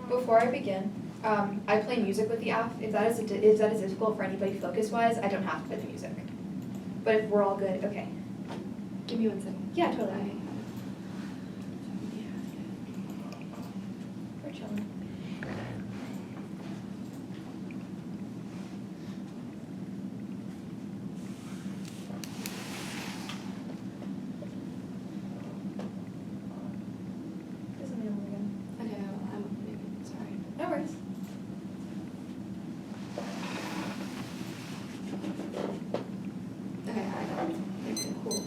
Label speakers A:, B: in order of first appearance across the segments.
A: Before I begin, I play music with the app. If that is difficult for anybody focus-wise, I don't have to play the music. But if we're all good, okay.
B: Give me 1 second.
A: Yeah, totally. We're chilling.
B: Okay, I'm maybe, sorry.
A: No worries.
B: Okay, I got it. Okay, cool.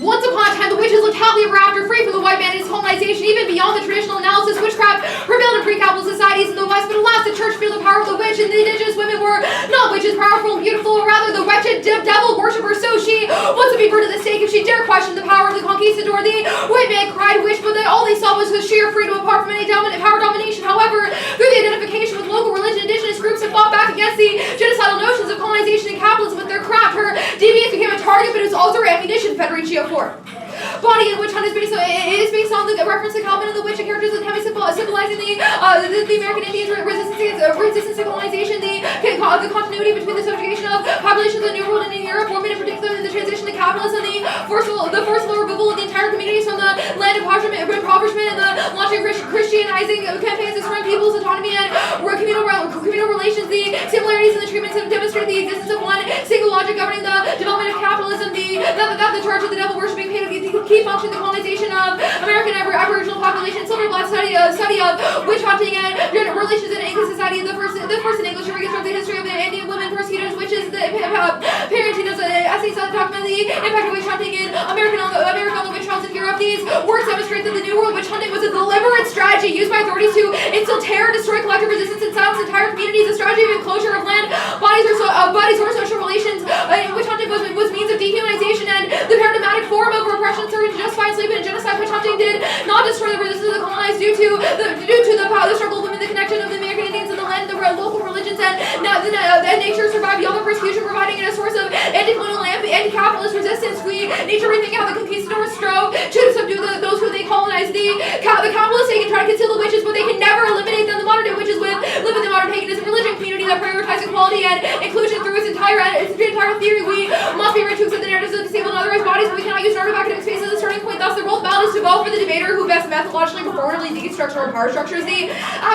C: Once upon a time, the witches lived happily ever after, free from the white man and his colonization, even beyond the traditional analysis. Witchcraft prevailed in pre-capital societies in the West, but alas, the church feel the power of the witch, and the indigenous women were not witches, powerful and beautiful, or rather the wretched devil worshipper. So she was to be burned at the stake if she dared question the power of the conquistador. The white man cried witch, but then all they saw was the sheer freedom apart from any power domination. However, through the identification with local religion, indigenous groups have fought back against the genocidal notions of colonization and capitalism with their craft. Her deviance became a target, but it was also her ammunition, Federicio Ford. Body and witch hunt is based on the reference to Calvin and the witch and characters of Hemi symbolizing the American Indians' resistance to colonization, the continuity between the subjugation of populations of the New World and in Europe, women in particular, the transition to capitalism, the forceful removal of the entire communities from the land of impoverishment, and the launching Christianizing campaigns to surround people's autonomy and communal relations, the similarities in the treatments have demonstrated the existence of one single logic governing the development of capitalism, that the charge of the devil worshipping paid the key function the colonization of American Aboriginal population, Silver Black study of witch hunting and relations in English society, the first in English to reconstruct the history of Indian women persecuted as witches, the parenting of the essays that document the impact of witch hunting in America on the witch trials in Europe. These works demonstrate that the New World witch hunting was a deliberate strategy used by authorities to instill terror, destroy collective resistance, and silence entire communities. A strategy of enclosure of land, bodies or social relations. Witch hunting was means of dehumanization and the paradigmatic form of repression serving to justify enslavement and genocide. Witch hunting did not destroy the resistance of the colonized due to the power, the struggle of women, the connection of the American Indians and the land, the local religions, and nature survived beyond the persecution, providing it a source of anti-colonial and anti-capitalist resistance. Nature rethinking how the conquistadors strove to subdue those who they colonized. The capitalists, they can try to conceal the witches, but they can never eliminate them. The modern day witches live in the modern paganism religion community that prioritizes equality and inclusion through its entire theory. We must be ready to accept the narratives of disabled and otherwise bodies, but we cannot use narrative academic space as a starting point. Thus, the role of ballot is to vote for the debater who best methodologically, performatively deconstructs our power structures. The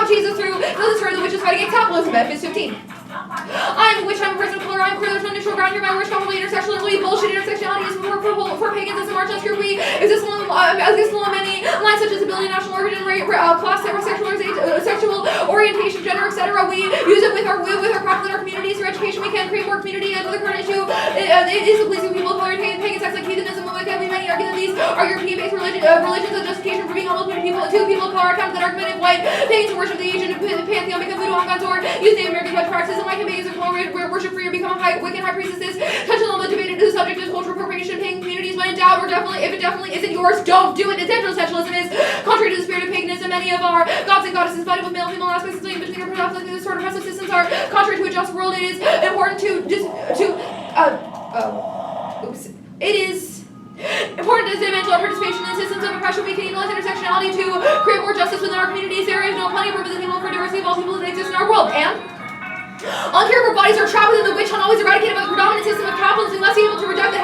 C: Jesus through the story of the witches fighting against capitalism. Memphis 15. I'm a witch, I'm a person of color, I'm queer, there's no neutral ground here, my words probably intersectionality, bullshit, intersectionality is for pagans as a marginalized group. We exist along many lines such as ability, national origin, class, sexual orientation, gender, etc. We use it with our craft in our communities. Through education, we can create more community. Another current issue is the pleasing people of color, pagan sex like heathenism, and we many argue that these are European-based religions of justification for being humble to people of color. Account that argument if white pagans worship the Asian pantheon, become voodoo gods, or use Native American witch practices, and white pagans and color worship free or become wicked high priestesses. Touching on the debate to the subject is cultural appropriation, pagan communities. When in doubt, if it definitely isn't yours, don't do it. Intersectionalism is contrary to the spirit of paganism. Many of our gods and goddesses fighting with male and female aspects of between the sort of oppressive systems are contrary to a just world. It is important It is important to dismantle our participation in systems of oppression. We can utilize intersectionality to create more justice within our communities. There is plenty of purpose and people for diversity of all people that exist in our world. And uncared for bodies are trapped within the witch hunt, always eradicated by the predominant system of capitalism, less able to reject the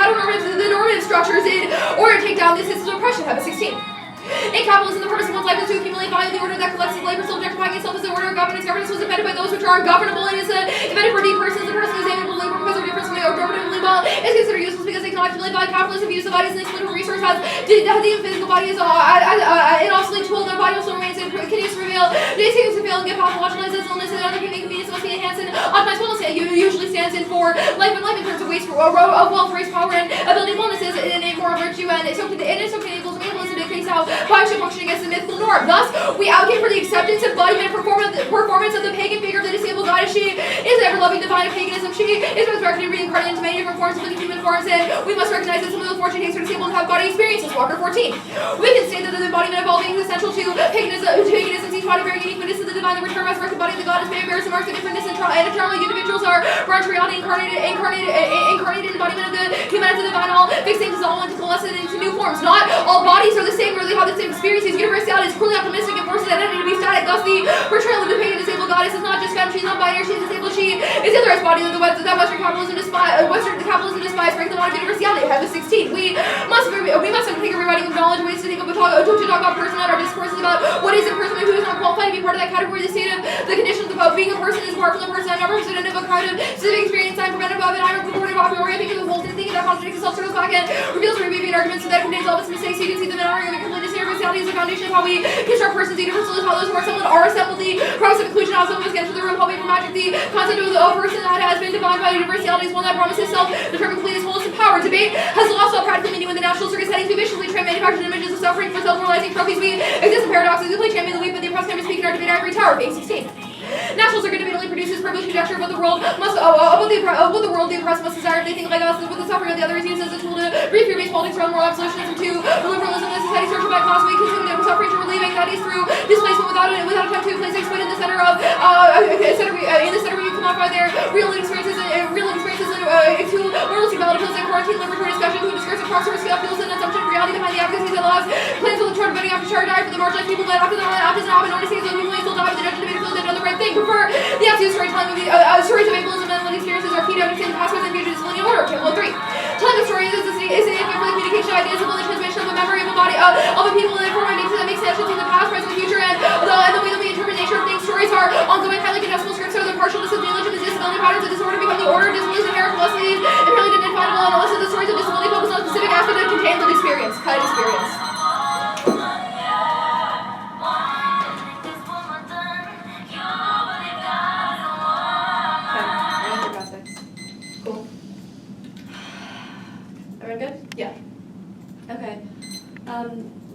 C: normative structures in order to take down this system of oppression. Habit 16. In capitalism, the purpose of one's life is to accumulate value. The order that collects labor, still objectifying itself as the order of governance. Governance was invented by those which are ungovernable, and is invented for deep persons. The person who is able to labor because of difference from the normatively well is considered useless because they cannot accumulate value. Capitalism views the body as an exploitable resource, the physical body is an obsolete tool. The body also remains continues to prevail. They seem to fail and get pathologized illness and other human convenience must be enhanced and optimized wellness. Usually stands in for life and life in terms of waste, of wealth, race, power, and ability. Wellness is an innate moral virtue, and it's okay enables to face out body should function against the mythical norm. Thus, we advocate for the acceptance, embodiment, performance of the pagan figure of the disabled goddess. She is ever-loving divine of paganism. She is resurrected and reincarnated into many different forms, including human forms, and we must recognize that some of the form she takes for disabled and have body experiences. Walker 14. We can say that the embodiment of all beings is essential to paganism. Each body bearing unique witness to the divine. The return resurrected body of the goddess may bear some marks of differentness and internal individuals are Brentwood incarnated embodiment of the humanity of the divine, all fixed things all into coalescence into new forms. Not all bodies are the same, or they have the same experiences. Universality is cruelly optimistic and forces identity to be static. Thus, the portrayal of the pagan disabled goddess is not just femme, she's not binary, she's disabled, she is the otherwise body that Western capitalism despises, break the law of universality. Heaven 16. We must undertake a rewriting of knowledge, ways to think of to talk about personhood. Our discourses about what is a person who is not qualified to be part of that category. The state of the conditions of being a person is apart from the person. I'm not representative of a crowd of specific experience. I'm preventive of it. I'm reportive of it. Orienting the whole thing that contradicts itself, circles back and reveals reviewing arguments so that contains all of its mistakes. So you can see them in our argument. Completely universality is the foundation of how we construct persons. Universal is how those who are assembled. The process of inclusion, how some of us get into the room, helping from magic. The concept of the person that has been defined by universality is one that promises self-determined completeness, wholeness, and power. Debate has lost all practical meaning when the national circus settings. We viciously train manufactured images of suffering for self-moralizing trophies. We exist in paradoxes. We play champion the weak, but the oppressed never speak in our debate ivory tower. Page 16. National circuit debate only produces privileged conjecture about the world the world the oppressed must desire. They think like us, but the suffering of the other is used as a tool to brief fear-based politics around moral absolutism. To liberalism, the society searching by class, we consume the suffering to relieve anxieties through displacement without attempt to place exploit in the center of we commodify their real experiences into morality, valid appeals, and quarantine liberatory discussion to a discourse of proximity scale feels an assumption of reality behind the advocacy that allows plans of the chart voting after chart die for the marginalized people, but after that doesn't happen, only states those people may still die, but the judge debate feels they've done the right thing. Prefer the absolute storytelling of the stories of ableism and lived experiences are key to understand the past, present, future, disability, and order. Table 3. Telling the stories is significant for the communication of ideas of the transmission of a memory of a body of a people and form ideas that make sense in the past, present, future, and the way that we interpret nature of things. Stories are ongoing, highly contestable scripts, so they're partial to subjectivism, disability patterns of disorder become the order, disabilities inherent, Westlake, inherently identifiable, and also the stories of disability focus on a specific aspect that contain lived experience. Cut experience.
B: Cool. Everyone good?
A: Yeah.
B: Okay.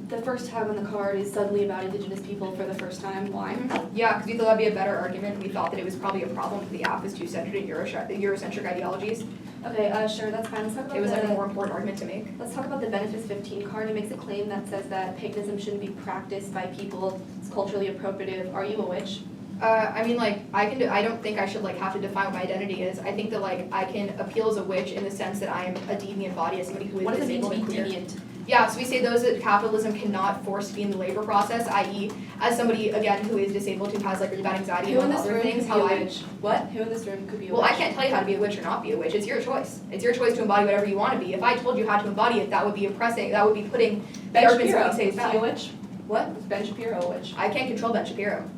B: The first tag on the card is suddenly about Indigenous people for the first time. Why?
A: Yeah, because we thought that'd be a better argument. We thought that it was probably a problem that the app is too centered in Eurocentric ideologies.
B: Okay, sure, that's fine. Let's talk about
A: It was like a more important argument to make.
B: Let's talk about the Benefits 15 card. It makes a claim that says that paganism shouldn't be practiced by people. It's culturally appropriative. Are you a witch?
A: I mean, like, I don't think I should, like, have to define what my identity is. I think that, like, I can appeal as a witch in the sense that I am a deviant body, as somebody who is
B: What does it mean to
A: disabled
B: be
A: and queer.
B: deviant?
A: Yeah, so we say those that capitalism cannot force to be in the labor process, i.e., as somebody, again, who is disabled, who has, like, really bad anxiety
B: Who in
A: and
B: this
A: other
B: room
A: things,
B: could be
A: how
B: a
A: I...
B: witch? What? Who in this room could be a witch?
A: Well, I can't tell you how to be a witch or not be a witch. It's your choice. It's your choice to embody whatever you want to be. If I told you how to embody it, that would be oppressing. That would be putting
B: Ben
A: arguments
B: Shapiro.
A: that we say is
B: Is he a
A: bad.
B: witch?
A: What?
B: Is Ben Shapiro a witch?
A: I can't control Ben Shapiro.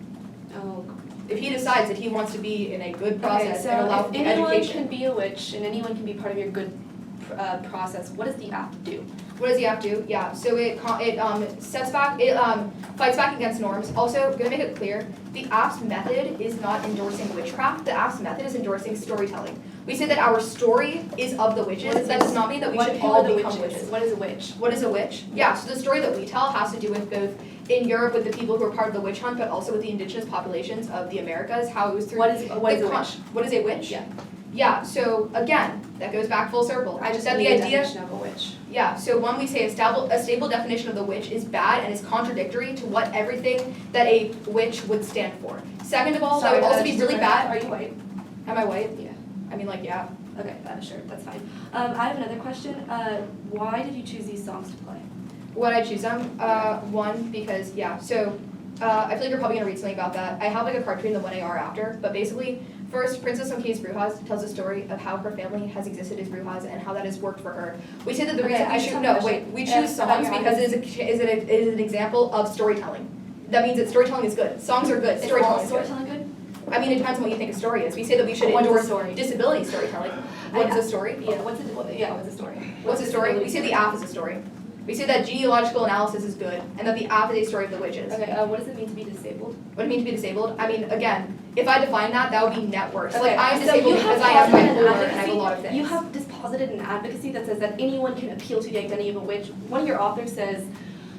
B: Oh.
A: If he decides that he wants to be in a good process
B: Okay,
A: and allow
B: so
A: for the
B: if anyone
A: education.
B: can be a witch and anyone can be part of your good process, what does the app do?
A: What does the app do? Yeah, so it sets back, it fights back against norms. Also, gonna make it clear, the app's method is not endorsing witchcraft. The app's method is endorsing storytelling. We say that our story is of the witches. That does not mean that we should all become witches.
B: What is a witch?
A: What is a witch? Yeah, so the story that we tell has to do with both in Europe with the people who are part of the witch hunt, but also with the indigenous populations of the Americas, how it was through
B: What is a witch?
A: What is a witch?
B: Yeah.
A: Yeah, so again, that goes back full circle.
B: I just
A: said
B: need
A: the
B: a
A: idea.
B: definition of a witch.
A: Yeah, so when we say a stable definition of the witch is bad and is contradictory to what everything that a witch would stand for. Second of all, that would also be really bad.
B: Are you white?
A: Am I white?
B: Yeah.
A: I mean, like, yeah.
B: Okay, sure, that's fine. I have another question. Why did you choose these songs to play?
A: What I choose them? One, because, yeah, so I feel like you're probably going to read something about that. I have like a card between the 1AR after, but basically, first, Princess Omke's Brujas tells a story of how her family has existed as Brujas and how that has worked for her. We say that the reason we choose songs because it is an example of storytelling. That means that storytelling is good. Songs are good. Storytelling is good.
B: Storytelling good?
A: I mean, it depends on what you think a story is. We say that we should
B: What's a
A: endorse
B: story?
A: disability storytelling. What's a story?
B: Yeah, what's a story?
A: What's a story? We say the app is a story. We say that genealogical analysis is good, and that the app is a story of the witches.
B: Okay, what does it mean to be disabled?
A: What does it mean to be disabled? I mean, again, if I define that, that would be net worse.
B: Okay,
A: Like, I'm
B: so
A: disabled
B: you
A: because
B: have
A: I have
B: posited an
A: bipolar and I have a lot of
B: advocacy.
A: things.
B: You have just posited an advocacy that says that anyone can appeal to the identity of a witch. One of your authors says,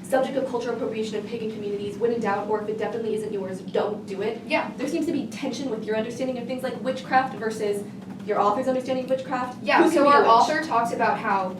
B: subject of cultural appropriation of pagan communities, when in doubt, or if it definitely isn't yours, don't do it.
A: Yeah.
B: There seems to be tension with your understanding of things like witchcraft versus your author's understanding of witchcraft.
A: Yeah,
B: Who can
A: so
B: be a
A: our
B: witch?
A: author talks about how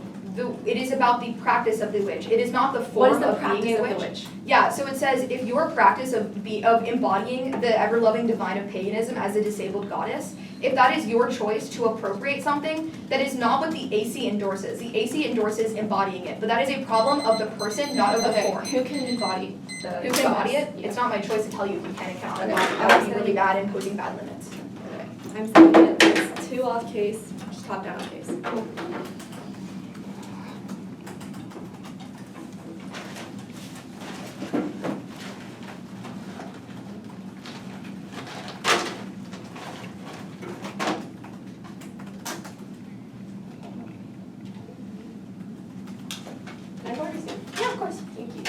A: it is about the practice of the witch. It is not the
B: What is
A: form
B: the
A: of
B: practice
A: being a
B: of the
A: witch.
B: witch?
A: Yeah, so it says, if your practice of embodying the ever-loving divine of paganism as a disabled goddess if that is your choice to appropriate something, that is not what the AC endorses. The AC endorses embodying it, but that is a problem of the person, not of the form.
B: Who can embody the
A: Who can embody it?
B: Yeah.
A: It's not my choice to tell you if you can and cannot
B: Okay.
A: embody. That would be really bad and imposing bad limits.
B: Okay. I'm saying it. It's 2 off case, just top down case. Can I borrow your stand?
A: Yeah, of course.
B: Thank you.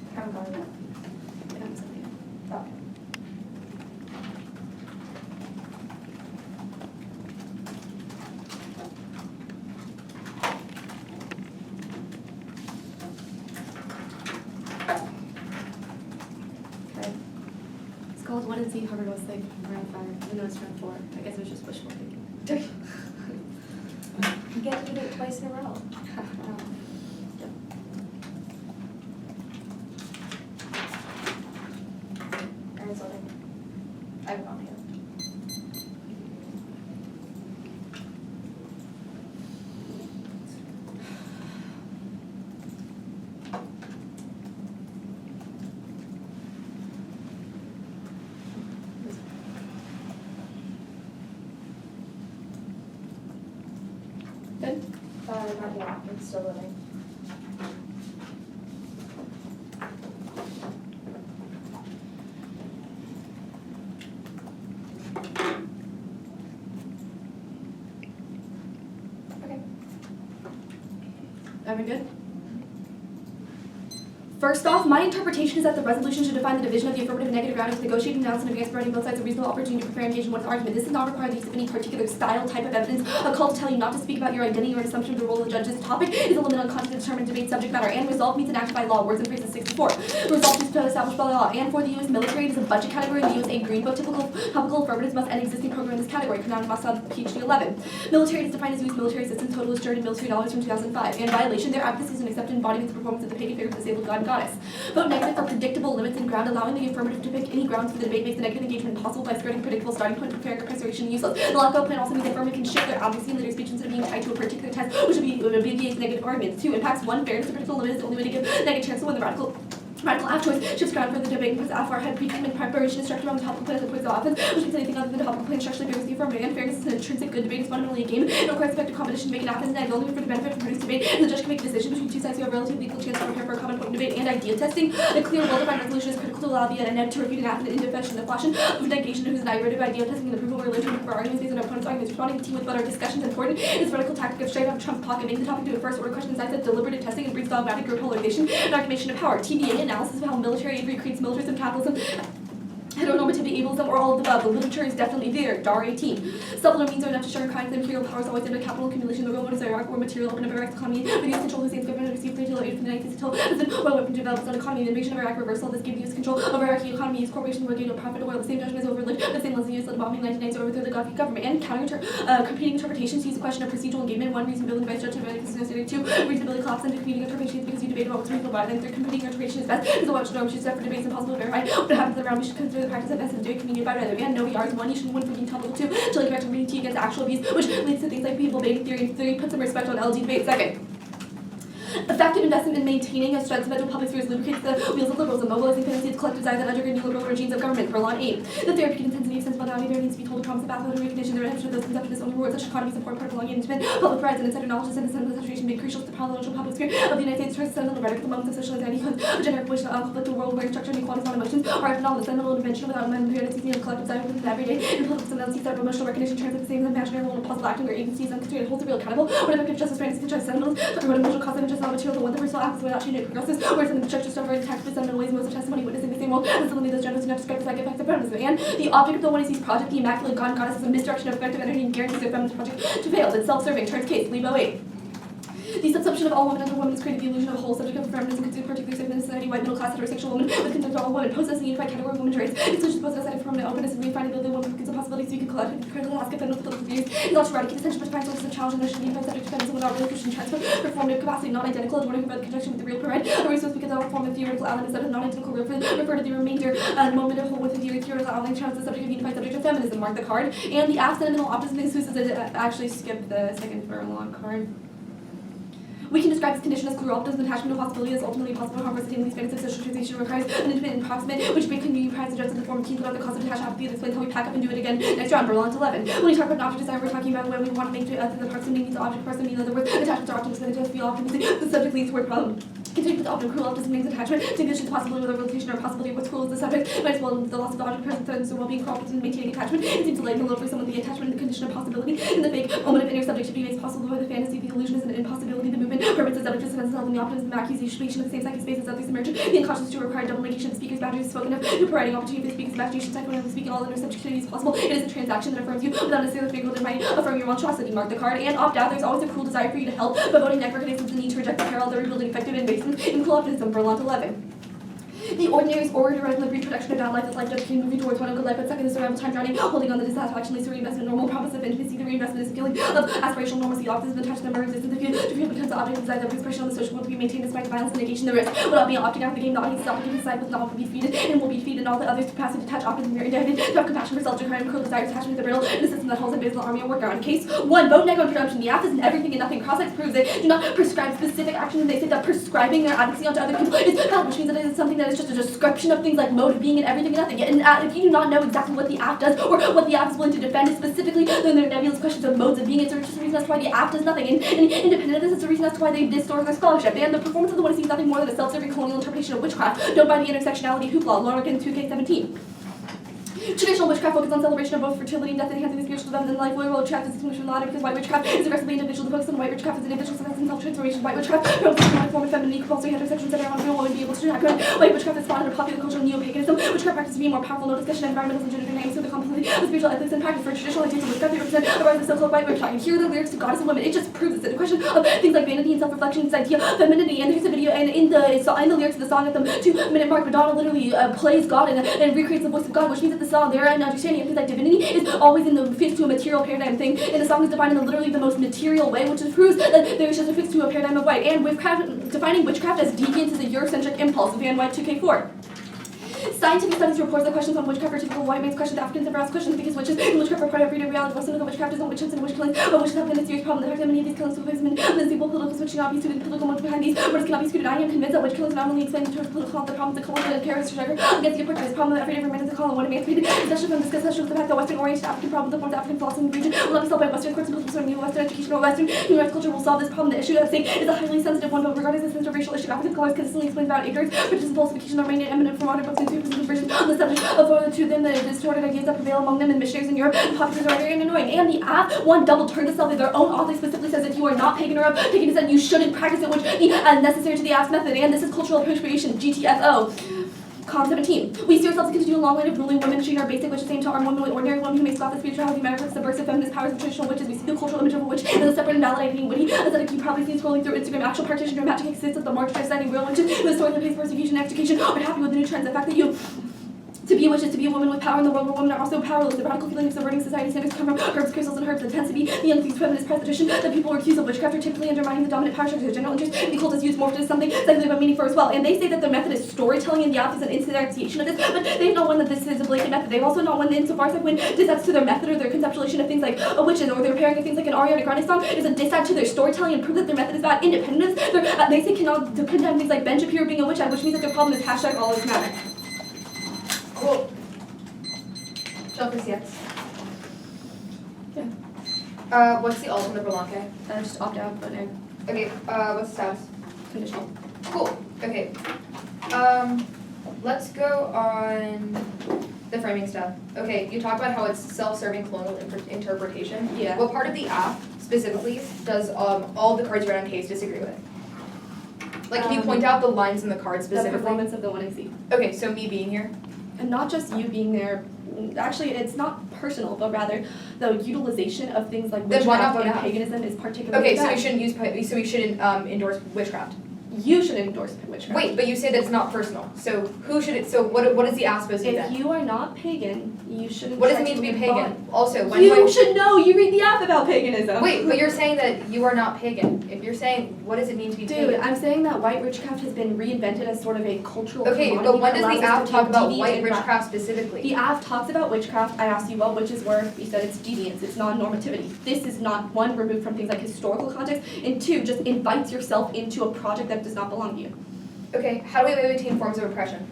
A: I haven't got it yet. Okay. Okay.
B: It's called 1 and C, Harvard, Westlake, round 5. Even though it's round 4. I guess it was just wishful thinking.
A: You get to do it twice in a row. Aaron's loading. I have it on here.
B: Good?
A: Not yet. It's still loading. Okay.
B: Everyone good? First off, my interpretation is that the resolution should define the division of the affirmative and negative ground as negotiating announced and advanced providing both sides a reasonable opportunity to prepare and engage in one's argument. This does not require the use of any particular style, type of evidence. A call to tell you not to speak about your identity or an assumption of the role of the judge. This topic is a limit on content determined debate subject matter, and resolve means enacted by law. Words and phrases 64. Resolve is established by law, and for the U.S. military, it is a budget category in the USA Green Book. Topical affirmatives must end existing program in this category. Canaan must have PhD 11. Military is defined as U.S. military assistance total is in military dollars from 2005. And violation, their advocacy is an accepted embodiment of performance of the pagan figure of the disabled god and goddess. Vote negative for predictable limits in ground, allowing the affirmative to pick any grounds for the debate makes the negative engagement impossible by skirting predictable starting point, preparing or preservation useless. The lockout plan also means the affirmative can shift their advocacy and their speech instead of being tied to a particular test, which would be against negative arguments. 2. Impacts 1. Fairness. The predictable limit is the only way to give negative chance to win the radical act choice shifts ground for the debate and puts after head pre-treatment preparation structure on the topical plan as opposed to offense, which means anything other than the topical plan structurally favors the affirmative. And fairness is an intrinsic good. Debate is fundamentally a game. It requires effective competition to make it happen, and only for the benefit of produced debate. And the judge can make a decision between two sides who have relatively equal chance to prepare for a common point in debate. And idea testing. A clear, well-defined resolution is critical to allow the net to refute an act in defense of fashion of negation whose derivative idea testing and approval were related for arguments based on opponent's arguments. Responding to T with but our discussions important is vertical tactic of straight out Trump pocket, making the topic to a first order question inside that deliberative testing and breeds dogmatic or polarization and argumentation of power. TBA analysis of how military creates militarism, capitalism, heteronormativity equals them, or all of the above. The literature is definitely there. DAR 18. Supplemental means are enough to show crimes and imperial powers always into capital accumulation. The real world is Iraq, where material open of Iraq's economy, reduced control Hussein's government, received political aid from the United States until oil weapon develops on economy. The invasion of Iraq reversal. This gave the U.S. control of Iraqi economy. Use corporations were gained no profit oil. The same judgment is overlooked. The same lens the U.S. led bombing in 1990 to overthrow the Gaddafi government. And competing interpretations use the question of procedural engagement. 1. Reasonability by judge and necessary. 2. Reasonability collapse into competing interpretations because you debate about what's reasonable. And 3. Competing interpretation is best because the watch norm should set for debates impossible to verify. What happens to the round? We should consider the practice of best and doing communicated by rather. And no ERs. 1. You should win for being topical. 2. Chilling correct reading T against actual abuse, which leads to things like people baiting theory. And 3. Put some respect on LG debate. 2. Effective investment in maintaining a sentimental public spheres lubricates the wheels of liberalism, mobilizing fantasy to collective desire that undergird neoliberal regimes of government. Verlon 8. The therapeutic intensity of sensibility there needs to be told to promise a pathway to recognition, the redemption of those conceptions only rewards such economies important part of belonging intimate public rights and insider knowledge and sentimental saturation being crucial to the parallel public sphere of the United States. First, sentimental rhetoric, the moments of social anxiety, a generic wish to conflict the world where structure and equality is not emotions, are phenomenal, the sentimental invention without periodicity of collective desire within the everyday, in political sentimentality, that emotional recognition translates the same imaginary role in possible acting where agency is unconstrained, holds the real accountable, when effective justice ranks the sentimentals, but when emotional cause of interest, not material, the one that personal acts without changing progresses, where something the structure stuff very tactful sentimental ways, most of testimony witnessing the same world, and suddenly those genders do not describe the psychic effects of feminism. And the object of the one is these project, the immaculate god and goddess is a misdirection of effective energy and guarantees their feminist project to fail. It's self-serving, turns case, Lebo 8. The subsumption of all women under women is created the illusion of a whole subject of feminism, considered particularly segment in society, white, middle class, heterosexual women, with contempt for all women, possess a unified category of women's rights. Exclusion posed outside of permanent openness and redefining the woman because the possibility to speak and collectively critical ask of feminist political views is not to eradicate essential but to find sources of challenge and notion of unified subject of feminism without real Christian transfer, performative capacity, not identical, and wondering about the conjunction with the real provide. A resource because of form of theoretical elements that are not identical refer to the remainder moment of whole with the theoretical element challenge the subject of unified subject of feminism. Mark the card. And the accidental opposite exclusives actually skip the second furlong card. We can describe this condition as cruel optimism, attachment to possibility as ultimately possible harm for sustainably speculative social transition requires an intimate and proximate, which can be price adjusted in the form of keen without the cause of detached apathy that explains how we pack up and do it again. Next round, Berlant 11. When we talk about an object desire, we're talking about when we want to make the proximity means the object proximity. In other words, attachment to objects that just feel optimistic. The subject leads toward problem. Continuing with often cruel optimism means attachment to condition the possibility of a realization or possibility of what's cruel as the subject. Might as well the loss of the object present threatens the well-being, cruel optimism, maintaining attachment. It seems to lay in the low for someone the attachment and the condition of possibility. In the fake moment of inner subjectivity makes possible by the fantasy, the illusion is an impossibility, the movement permits the subject to sense itself in the optimism, the accusation of the same psychic space as others emergent. The unconscious to require double negation of the speaker's boundaries spoken of, the providing opportunity for the speaker's imagination, psychoanalysis speaking all inner subjectivity is possible. It is a transaction that affirms you without necessarily figuring that might affirm your monstrosity. Mark the card and opt out. There's always a cruel desire for you to help, but voting neck recognizes the need to reject the peril, the rebuilding effective investment in cruel optimism. Berlant 11. The ordinary is order rather than reproduction of bad life as life does keep moving towards one of good life, but second is survival time drowning, holding on the dissatisfactionally so reinvestment, normal promise of intimacy, the reinvestment is a feeling of aspirational normalcy, optimism, attached to the existence of to feel becomes the object of desire, the expression on the social world to be maintained despite the violence and negation the risk. Without being opting out of the game, the audience is obligated to decide with not will be defeated and will be defeated, and all the others to pass and detach optimism are indebted to have compassion for self, to cruel desires, attachment to the brittle, and a system that holds a basal army of work on. Case 1, vote neg on presumption. The app is in everything and nothing. Cross-X proves it. Do not prescribe specific actions, and they say that prescribing their advocacy onto other people is valid, which means that it is something that is just a description of things like mode of being and everything and nothing. And if you do not know exactly what the app does or what the app is willing to defend specifically, then there are nebulous questions of modes of being. It's just a reason as to why the app does nothing. And independent of this, it's a reason as to why they distort their scholarship. And the performance of the one is nothing more than a self-serving colonial interpretation of witchcraft, done by the intersectionality hoopla, Lorcan 2K17. Traditional witchcraft focuses on celebration of both fertility and death, enhancing the spiritual development in life. Loyal witchcraft is distinguished from the latter because white witchcraft is aggressively individual. The focus on white witchcraft is individual success and self-transformation. White witchcraft promotes a form of femininity, compulsory heterosexual that everyone will be able to track. White witchcraft is spawned in popular cultural neo-paganism. Witchcraft practice to be more powerful, no discussion of environmental and gender dynamics with the complexity of spiritual ethics and practice. For traditional ideas of witchcraft, they represent a rise of so-called white witchcraft. And here are the lyrics to Goddess and Women. It just proves it. The question of things like vanity and self-reflection, this idea of femininity. And here's a video, and in the lyrics of the song at the 2-minute mark, Madonna literally plays God and recreates the voice of God, which means that the song there and understanding of things like divinity is always in the fixed to a material paradigm thing, and the song is defined in literally the most material way, which proves that there is just a fixed to a paradigm of white. And witchcraft, defining witchcraft as deviant is a Eurocentric impulse, Van White 2K4. Scientific studies reports that questions on witchcraft are typical white man's questions. Africans never ask questions because witches and witchcraft are part of everyday reality. Most of the witchcraft isn't witch hunts and witch killings, but witches have been a serious problem. The fact that many of these killings took place in people, political switching cannot be suited, the political motive behind these murders cannot be suited. I am convinced that witch killings not only explain the political the problems of colonial and terrorist struggle against the oppressed problem that everyday man is a colon, one emancipated, especially from this discussion of the fact that Western-oriented African problems that forms African philosophy in the region will not be solved by Western courts and political new Western education or Western human rights culture will solve this problem. The issue at stake is a highly sensitive one, but regarding the sensitive racial issue, African scholars consistently explain about ignorance, prejudice, and falsification are mainly eminent from modern books and papers and versions on the subject of to them the distorted ideas that prevail among them and missionaries in Europe and populars are very annoying. And the app, one double turned itself in their own author specifically says if you are not pagan or of pagan descent, you shouldn't practice it, which is necessary to the app's method. And this is cultural appropriation, GTFO. Com 17. We see ourselves to continue a long line of ruling women, treating our basic witches same to our woman, ordinary woman who may scoff at spirituality, manifest subversive feminist powers of traditional witches. We see the cultural image of a witch as a separate, invalidating, witty, aesthetic. You probably seen scrolling through Instagram. Actual practitioner magic exists at the march by designing real witches who historically face persecution and execution are happy with the new trends. The fact that to be a witch is to be a woman with power in the world where women are also powerless. The radical feeling of subverting society standards come from herbs, crystals, and herbs. It tends to be the unfused feminist preposition that people are accused of witchcraft are typically undermining the dominant power structure. General interest in the cult is used morphed as something secondly but meaningful as well. And they say that their method is storytelling, and the app is an instantiation of this, but they have not one that this is a blatant method. They've also not one that insofar as when dissats to their method or their conceptualization of things like a witches or their pairing of things like an Ariana Grande song is a dissat to their storytelling and prove that their method is bad. Independence, they say cannot condemn things like Ben Shapiro being a witch, which means that their problem is hashtag all lives matter.
A: Cool. Shelf is yes.
B: Yeah.
A: What's the alt on the Berlanque?
B: Just opt out, but no.
A: Okay, what's the status?
B: Conditional.
A: Cool. Okay. Let's go on the framing stuff. Okay, you talk about how it's self-serving colonial interpretation.
B: Yeah.
A: What part of the app specifically does all the cards read on case disagree with? Like, can you point out the lines in the card
B: The
A: specifically?
B: performance of the 1AC.
A: Okay, so me being here.
B: And not just you being there. Actually, it's not personal, but rather the utilization of things like
A: Then why not
B: witchcraft
A: vote
B: and
A: out?
B: paganism is particularly
A: Okay, so
B: bad.
A: we shouldn't endorse witchcraft.
B: You should endorse witchcraft.
A: Wait, but you say that it's not personal. So who should it? So what is the app supposed to be
B: If
A: then?
B: you are not pagan, you shouldn't.
A: What does
B: try
A: it mean to be
B: live
A: pagan? Also,
B: by-
A: when do I?
B: You should know. You read the app about paganism.
A: Wait, but you're saying that you are not pagan. If you're saying, what does it mean to be
B: Dude,
A: pagan?
B: I'm saying that white witchcraft has been reinvented as sort of a cultural
A: Okay,
B: commodity
A: but when
B: that
A: does the
B: allows us
A: app
B: to
A: talk
B: be
A: about
B: deviant
A: white
B: and
A: witchcraft specifically?
B: The app talks about witchcraft. I asked you what witches were. You said it's deviance. It's non-normativity. This is not, one, removed from things like historical context, and two, just invites yourself into a project that does not belong to you.
A: Okay, how do we maintain forms of oppression?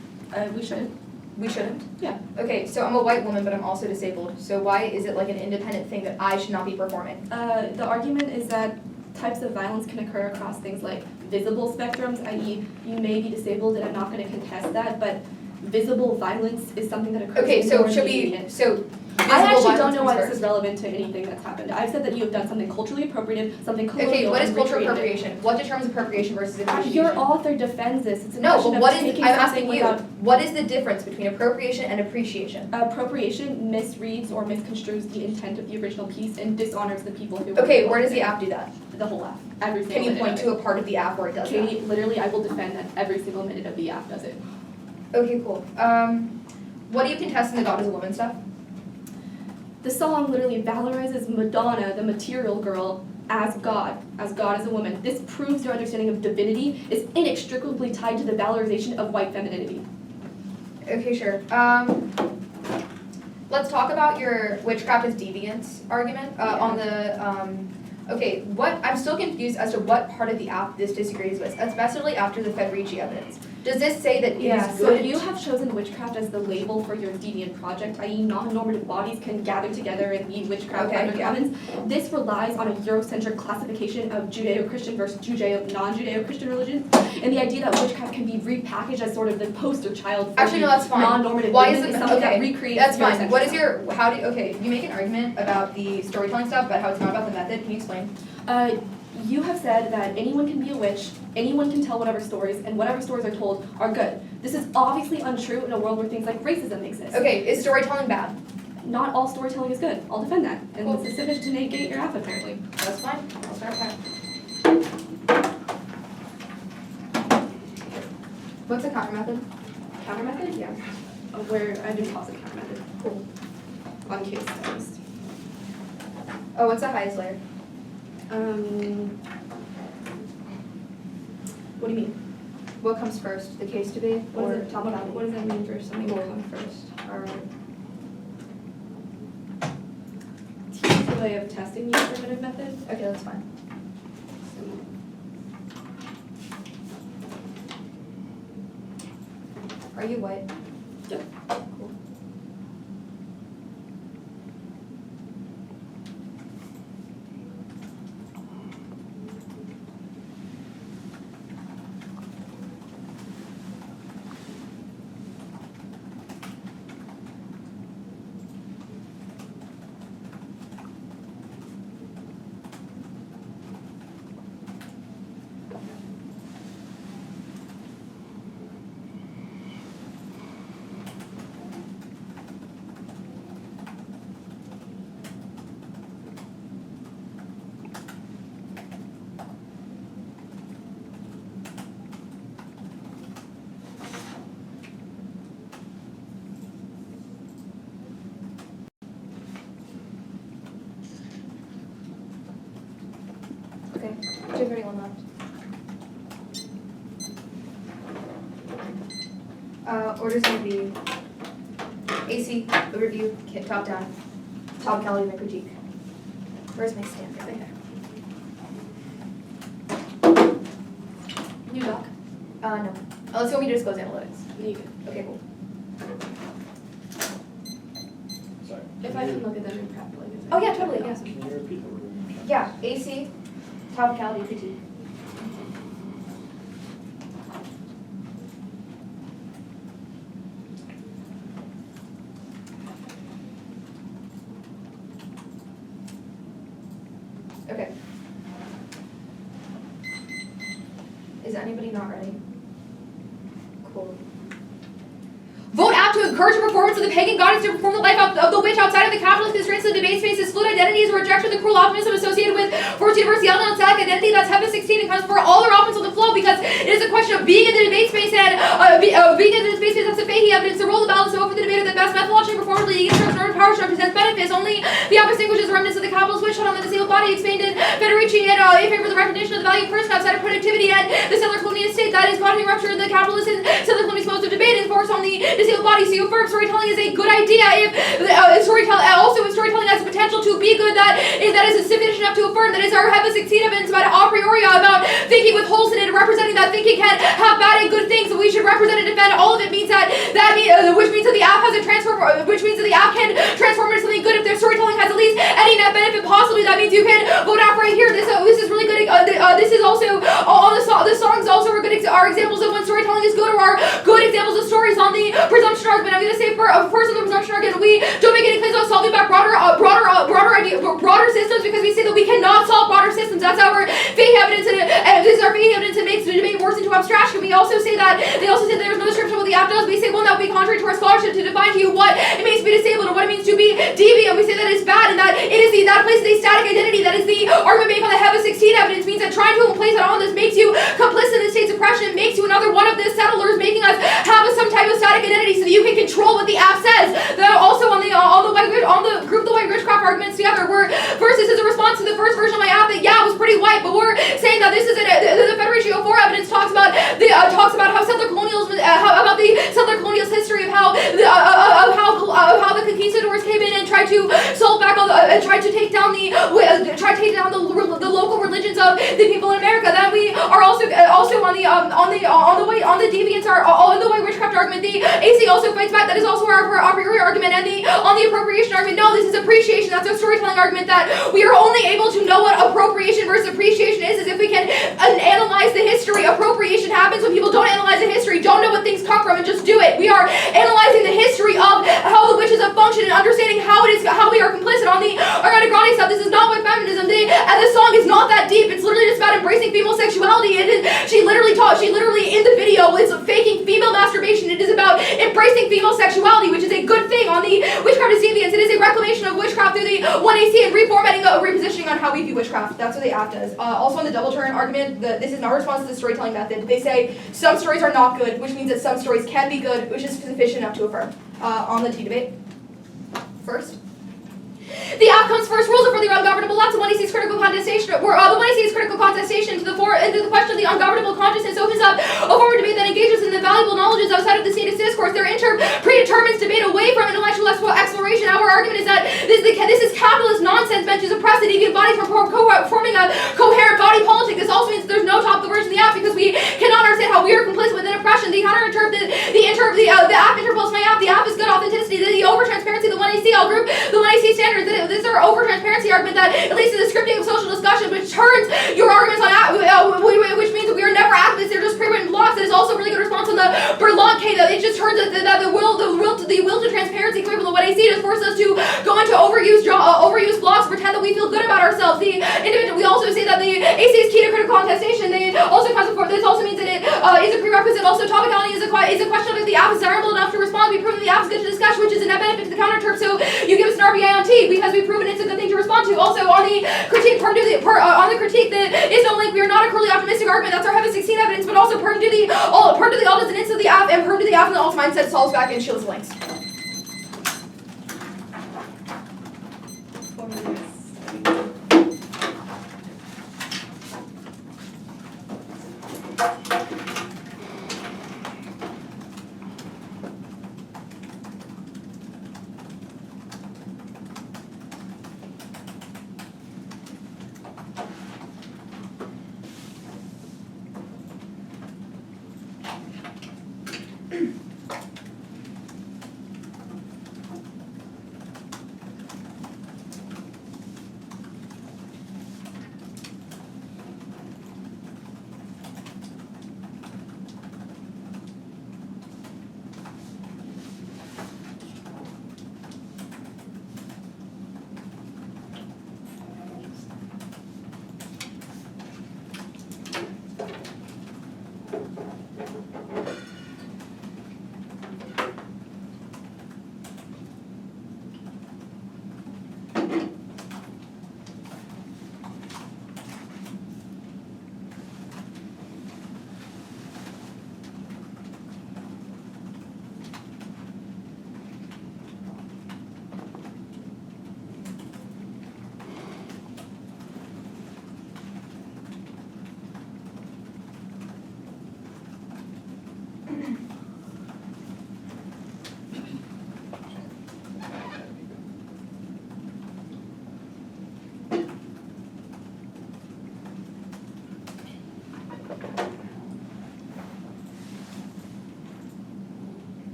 B: We shouldn't.
A: We shouldn't?
B: Yeah.
A: Okay, so I'm a white woman, but I'm also disabled. So why is it like an independent thing that I should not be performing?
B: The argument is that types of violence can occur across things like visible spectrums, i.e. you may be disabled, and I'm not going to contest that, but visible violence is something that occurs.
A: Okay, so
B: more
A: should
B: immediate.
A: we, so
B: I
A: visible
B: actually
A: violence
B: don't know why
A: comes
B: this is relevant to anything that's happened. I've said that you have done something culturally appropriative, something colonial.
A: Okay, what is
B: and
A: cultural
B: recreated.
A: appropriation? What determines appropriation versus appreciation?
B: Your author defends this. It's a
A: No,
B: question
A: but
B: of
A: what is,
B: taking
A: I'm
B: something
A: asking you,
B: without
A: what is the difference between appropriation and appreciation?
B: appropriation misreads or misconstrues the intent of the original piece and dishonors the people who.
A: Okay, where does the app do that?
B: The whole app. Every single
A: Can you
B: minute
A: point
B: of
A: to
B: it.
A: a part of the app where it does that?
B: Katie, literally, I will defend that every single minute of the app does it.
A: Okay, cool. What do you contest in the God is a Woman stuff?
B: The song literally valorizes Madonna, the material girl, as God as a woman. This proves your understanding of divinity is inextricably tied to the valorization of white femininity.
A: Okay, sure. Let's talk about your witchcraft as deviance argument on the, okay, I'm still confused as to what part of the app this disagrees with, especially after the Federici evidence. Does this say that it is
B: So
A: good?
B: you have chosen witchcraft as the label for your deviant project, i.e. non-normative bodies can gather together and be witchcraft
A: Okay,
B: under
A: yeah.
B: commons. This relies on a Eurocentric classification of Judeo-Christian versus non-Judeo-Christian religions, and the idea that witchcraft can be repackaged as sort of the poster child for
A: Actually, no, that's fine.
B: non-normative
A: Why
B: women
A: is it
B: something
A: okay?
B: that recreates
A: That's fine.
B: Eurocentrism.
A: What is your, okay, you make an argument about the storytelling stuff, but how it's not about the method. Can you explain?
B: You have said that anyone can be a witch, anyone can tell whatever stories, and whatever stories are told are good. This is obviously untrue in a world where things like racism exist.
A: Okay, is storytelling bad?
B: Not all storytelling is good. I'll defend that. And
A: Cool.
B: this is sufficient to negate your app, apparently.
A: That's fine. I'll start there. What's the counter method?
B: Counter method?
A: Yeah.
B: Where I didn't pause the counter method.
A: Cool.
B: On case at least.
A: Oh, what's the highest layer?
B: What do you mean?
A: What comes first, the case to be
B: What
A: or
B: does
A: topicality?
B: does that mean for something to
A: Cool.
B: come first?
A: Alright.
B: Here's the way of testing the affirmative method.
A: Okay, that's fine. Are you white?
B: Yep.
A: Cool. Okay, 231 left. Order's gonna be AC, overview, top down, topicality, and critique. Where's my stamp? Right there.
B: New doc.
A: No. Unless you want me to disclose analytics.
B: You can.
A: Okay, cool.
D: Sorry.
B: If I can look at them in prep, like.
A: Oh yeah, totally, yeah.
D: Can you repeat the word?
A: Yeah, AC, topicality, critique. Okay. Is anybody not ready? Cool.
C: Vote out to courage and performance of the pagan goddess to perform the life of the witch outside of the capitalist constraints of the debate spaces, fluid identities, or rejection of the cruel optimism associated with forced universality and static identity. That's heaven 16. It comes for all their offense on the flow because it is a question of being in the debate space and being in the debate space. That's a faith evidence. The role of the ballot is to open the debate of the best methodology performatively against the power structure presents benefits. Only the app distinguishes remnants of the capitalist witch hunt on the disabled body, expanded Federici and in favor of the recognition of the value of person outside of productivity and the settler colonial state that is causing rupture in the capitalist and settler colonial modes of debate and force on the disabled body. So you affirm storytelling is a good idea if storytelling has the potential to be good, that is sufficient enough to affirm. That is our heaven 16 evidence about a priori about thinking with holes in it and representing that thinking can have bad and good things. So we should represent and defend all of it. Means which means that the app has a transform, which means that the app can transform into something good if their storytelling has at least any net benefit possibly. That means you can vote out right here. This is really good. This is also all the songs also are examples of when storytelling is good, or are good examples of stories. On the presumption argument, I'm going to say first on the presumption argument, we don't make any claims about solving back broader systems because we say that we cannot solve broader systems. That's our faith evidence, and this is our faith evidence. It makes the debate worse into abstraction. We also say that there's no description of what the app does. We say, well, that would be contrary to our scholarship to define to you what it means to be disabled or what it means to be deviant. We say that it's bad and that that places a static identity. That is the argument made on the HEVA 16 evidence. Means that trying to place it on this makes you complicit in the state's oppression. It makes you another one of the settlers, making us have some type of static identity so that you can control what the app says. Also on the group the white witchcraft arguments together. First, this is a response to the first version of my app that it was pretty white, but we're saying that this is the Federation 04 evidence talks about how settler colonialism, about the settler colonialist history of how the conquistadors came in and tried to solve back all and tried to take down the local religions of the people in America. Then we are also on the deviants are on the white witchcraft argument. The AC also fights back. That is also our a priori argument. And on the appropriation argument, no, this is appreciation. That's a storytelling argument that we are only able to know what appropriation versus appreciation is if we can analyze the history. Appropriation happens when people don't analyze the history, don't know what things come from, and just do it. We are analyzing the history of how the witches have functioned and understanding how we are complicit. On the Ariana Grande stuff, this is not what feminism. And the song is not that deep. It's literally just about embracing female sexuality. She literally in the video is faking female masturbation. It is about embracing female sexuality, which is a good thing. On the witchcraft is deviance, it is a reclamation of witchcraft through the 1AC and reformatting, repositioning on how we view witchcraft. That's what the app does. Also on the double turn argument, this is not a response to the storytelling method. They say some stories are not good, which means that some stories can be good, which is sufficient enough to affirm. On the T-debate. First. The app comes first. Rules are for the ungovernable. Lots of 1AC is critical contestation. The 1AC is critical contestation into the question of the ungovernable consciousness opens up a form of debate that engages in the valuable knowledges outside of the status discourse. Their predetermines debate away from intellectual exploration. Our argument is that this is capitalist nonsense benches oppress the deviant bodies from forming a coherent body politic. This also means there's no topical version of the app because we cannot understand how we are complicit within oppression. The app interpolates my app. The app is good authenticity. The over-transparency, the 1AC, I'll group the 1AC standards. This is our over-transparency argument that at least in the scripting of social discussion, which turns your arguments on which means that we are never activists. They're just pre-written blocks. That is also a really good response on the Berlante that it just turns that the will to transparency coming from the 1AC just forces us to go into overused blocks, pretend that we feel good about ourselves. We also say that the AC is key to critical contestation. This also means that it is a prerequisite. Also, topicality is a question of if the app is desirable enough to respond. We prove that the app is good to discuss, which is a net benefit to the counter term. So you give us an RBI on T because we've proven it's a good thing to respond to. Also, on the critique, that is no link. We are not a curly optimistic argument. That's our HEVA 16 evidence. But also, pardon to the all does an instance of the app, and pardon to the app and the alt mindset solves back and shields links.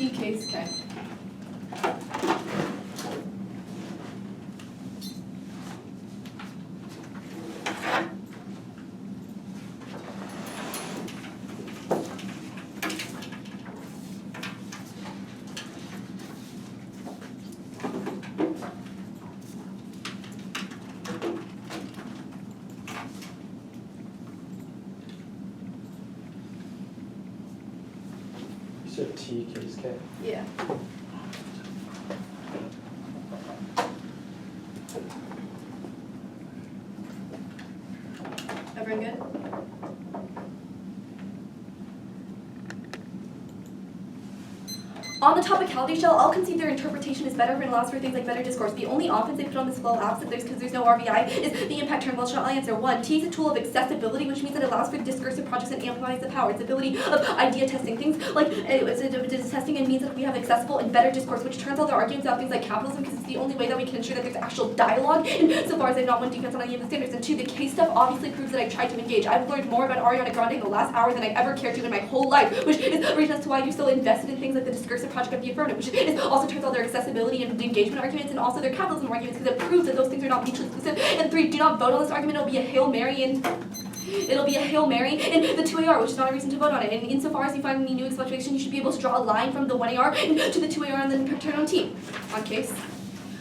B: T case K.
D: You said T case K.
B: Yeah. Everyone good? On the topicality shell, I'll concede their interpretation is better and allows for things like better discourse. The only offense they put on this flow absent because there's no RVI is the impact term. Well, shall I answer? 1. T is a tool of accessibility, which means that it allows for discursive projects and amplifies the power. Its ability of idea testing. Things like it's testing and means that we have accessible and better discourse, which turns all their arguments about things like capitalism because it's the only way that we can ensure that there's actual dialogue. And so far as I've not won defense on any of the standards. And 2, the case stuff obviously proves that I've tried to engage. I've learned more about Ariana Grande in the last hour than I ever cared to in my whole life, which is a reason as to why you're still invested in things like the discursive project of the affirmative, which it also turns out their accessibility and engagement arguments and also their capitalism arguments because it proves that those things are not mutually exclusive. And 3, do not vote on this argument. It'll be a Hail Mary and the 2AR, which is not a reason to vote on it. And insofar as you find any new fluctuation, you should be able to draw a line from the 1AR to the 2AR and then turn on T. On case.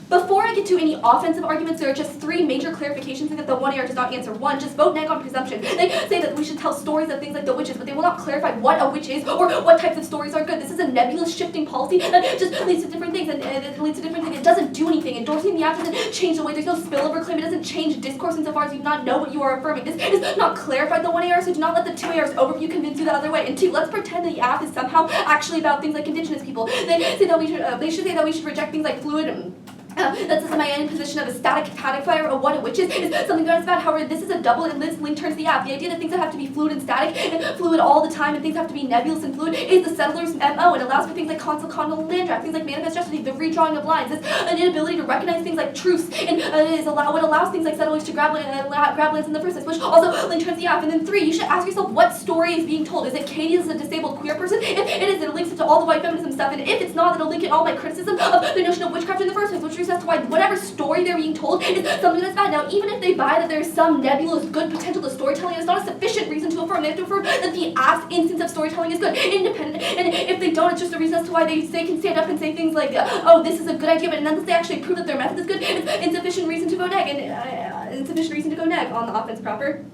B: Before I get to any offensive arguments, there are just 3 major clarifications that the 1AR does not answer. 1, just vote neg on presumption. They say that we should tell stories of things like the witches, but they will not clarify what a witch is or what types of stories are good. This is a nebulous shifting policy that just leads to different things, and it leads to different things. It doesn't do anything. Endorsing the app doesn't change the way. There's no spillover claim. It doesn't change discourse insofar as you do not know what you are affirming. This is not clarified the 1AR, so do not let the 2AR's overview convince you the other way. And 2, let's pretend that the app is somehow actually about things like indigenous people. They say that they should say that we should reject things like fluid. That's my own position of a static codifier of what a witch is something that is bad. However, this is a double and this link turns the app. The idea that things that have to be fluid and static and fluid all the time and things have to be nebulous and fluid is the settler's MO. It allows for things like consul land draft, things like manifest justice, the redrawing of lines. It's an inability to recognize things like truths and what allows things like settlers to grab lands in the first place, which also link turns the app. And then 3, you should ask yourself what story is being told. Is it Katie as a disabled queer person? If it is, it links it to all the white feminism stuff. And if it's not, it'll link it all my criticism of the notion of witchcraft in the first place, which as to why whatever story they're being told is something that's bad. Now, even if they buy that there's some nebulous good potential to storytelling, it's not a sufficient reason to affirm. They have to affirm that the app's instance of storytelling is good, independent. And if they don't, it's just a reason as to why they can stand up and say things like, oh, this is a good idea, but unless they actually prove that their method is good, it's insufficient reason to vote neg, and insufficient reason to go neg on the offense proper.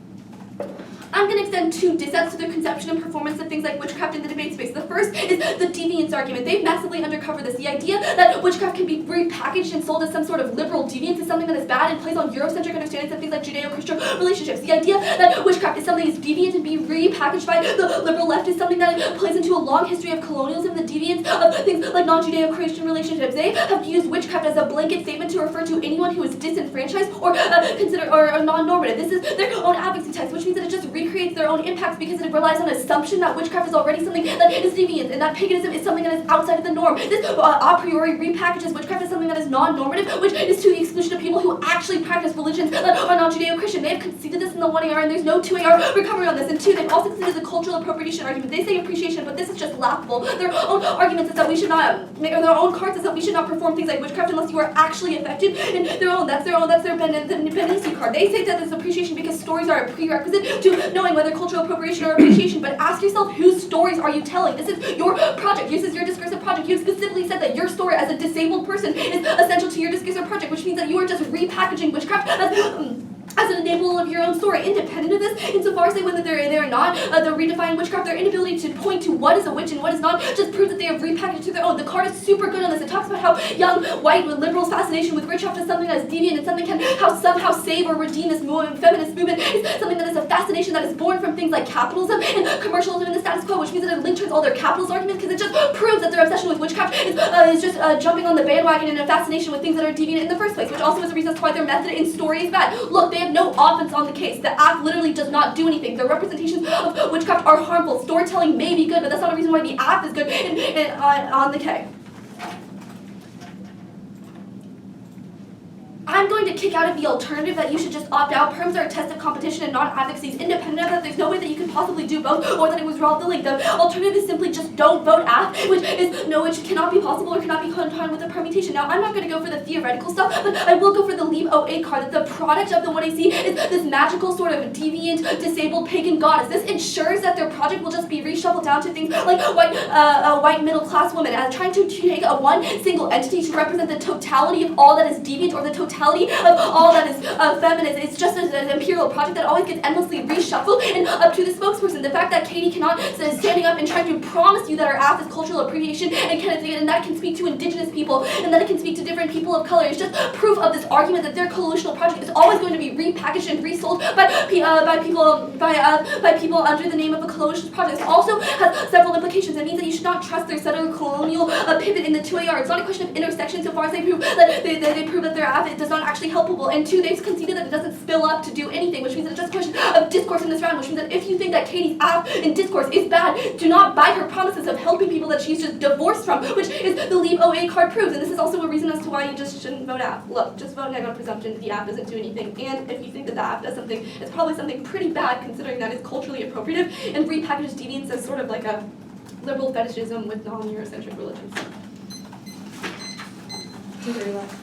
B: I'm going to extend 2 dissents to the conception and performance of things like witchcraft in the debate space. The first is the deviance argument. They've massively undercovered this. The idea that witchcraft can be repackaged and sold as some sort of liberal deviance is something that is bad and plays on Eurocentric understandings of things like Judeo-Christian relationships. The idea that witchcraft is something that's deviant and be repackaged by the liberal left is something that plays into a long history of colonialism, the deviance of things like non-Judeo-Christian relationships. They have used witchcraft as a blanket statement to refer to anyone who is disenfranchised or considered or non-normative. This is their own advocacy text, which means that it just recreates their own impacts because it relies on assumption that witchcraft is already something that is deviant and that paganism is something that is outside of the norm. This a priori repackages witchcraft as something that is non-normative, which is to the exclusion of people who actually practice religions that are non-Judeo-Christian. They have conceded this in the 1AR and there's no 2AR recovery on this. And 2, they've also conceded the cultural appropriation argument. They say appreciation, but this is just laughable. Their own arguments is that we should not, or their own cards is that we should not perform things like witchcraft unless you are actually affected. And that's their pendency card. They say that this appreciation because stories are a prerequisite to knowing whether cultural appropriation or appreciation, but ask yourself whose stories are you telling? This is your project. This is your discursive project. You specifically said that your story as a disabled person is essential to your discursive project, which means that you are just repackaging witchcraft as an enabler of your own story, independent of this, insofar as they whether they're not, they're redefining witchcraft, their inability to point to what is a witch and what is not just proves that they have repackaged to their own. The card is super good on this. It talks about how young, white, liberal fascination with witchcraft is something that is deviant and something can somehow save or redeem this feminist movement. It's something that is a fascination that is born from things like capitalism and commercialism and the status quo, which means that it link turns all their capitalist arguments because it just proves that their obsession with witchcraft is just jumping on the bandwagon and a fascination with things that are deviant in the first place, which also is a reason as to why their method in story is bad. Look, they have no offense on the case. The app literally does not do anything. Their representations of witchcraft are harmful. Storytelling may be good, but that's not a reason why the app is good on the K. I'm going to kick out of the alternative that you should just opt out. Perms are a test of competition and not advocacy. It's independent of that. There's no way that you can possibly do both, or that it was wrong. The alternative is simply just don't vote AF, which cannot be possible or cannot be combined with a permutation. Now, I'm not going to go for the theoretical stuff, but I will go for the Leave 08 card, that the product of the what I see is this magical sort of deviant, disabled pagan goddess. This ensures that their project will just be reshuffled down to things like white middle-class women, as trying to take a one single entity to represent the totality of all that is deviant or the totality of all that is feminist. It's just an imperial project that always gets endlessly reshuffled and up to the spokesperson. The fact that Katie cannot is standing up and trying to promise you that our app is cultural appropriation and that can speak to indigenous people and that it can speak to different people of color is just proof of this argument that their coalitional project is always going to be repackaged and resold by people under the name of a coalition project. It also has several implications. It means that you should not trust their settler colonial pivot in the 2AR. It's not a question of intersection so far as they prove that they prove that their app does not actually help people. And two, they've conceded that it doesn't spill up to do anything, which means that it's just a question of discourse in this round, which means that if you think that Katie's app in discourse is bad, do not buy her promises of helping people that she's just divorced from, which is the Leave 08 card proves. And this is also a reason as to why you just shouldn't vote app. Look, just vote neg on presumption that the app doesn't do anything. And if you think that the app does something, it's probably something pretty bad considering that it's culturally appropriative and repackaged deviance as sort of like a liberal fetishism with non-Eurocentric religions.
A: Do you agree with that?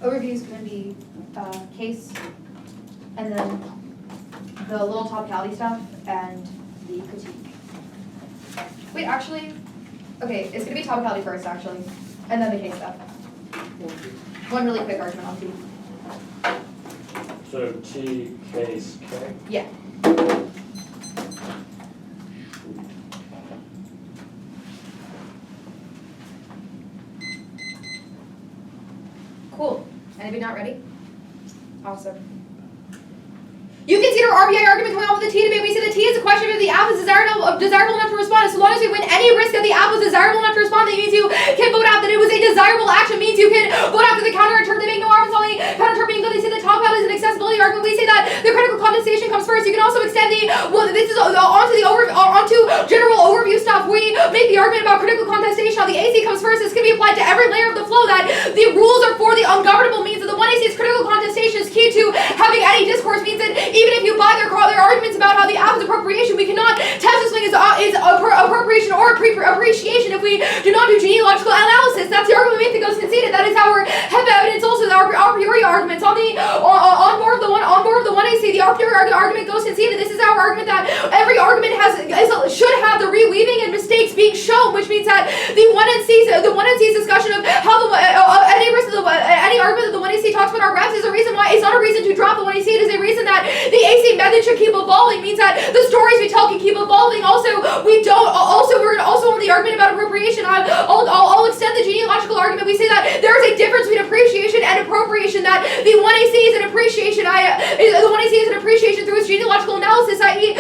A: Overview is going to be case, and then the little topicality stuff, and the critique. Wait, actually, okay, it's going to be topicality first, actually, and then the case stuff. One really quick argument on T.
D: So T, case, K.
A: Yeah. Cool. Anybody not ready? Awesome.
C: You can see our RBI argument coming out with the T debate. We say the T is a question of the app is desirable enough to respond. So long as we win any risk that the app was desirable enough to respond, that means you can vote out that it was a desirable action, means you can vote out for the counter term. They make no arguments on the counter term being good. They say the Topicality is an accessibility argument. We say that the critical condensation comes first. You can also extend the, this is onto general overview stuff. We make the argument about critical condensation. How the AC comes first. This can be applied to every layer of the flow, that the rules are for the ungovernable, means that the 1AC's critical condensation is key to having any discourse, means that even if you buy their arguments about how the app is appropriation, we cannot test this thing is appropriation or appreciation if we do not do genealogical analysis. That's the argument we make that goes conceded. That is our HEPA evidence. Also, our a priori arguments on board of the 1AC. The a priori argument goes conceded. This is our argument that every argument should have the reweaving and mistakes being shown, which means that the 1NC's discussion of how any argument that the 1AC talks about our graphs is a reason why. It's not a reason to drop the 1AC. It is a reason that the AC method should keep evolving, means that the stories we tell can keep evolving. Also, we're on the argument about appropriation. I'll extend the genealogical argument. We say that there is a difference between appreciation and appropriation, that the 1AC is an appreciation. The 1AC is an appreciation through its genealogical analysis, i.e.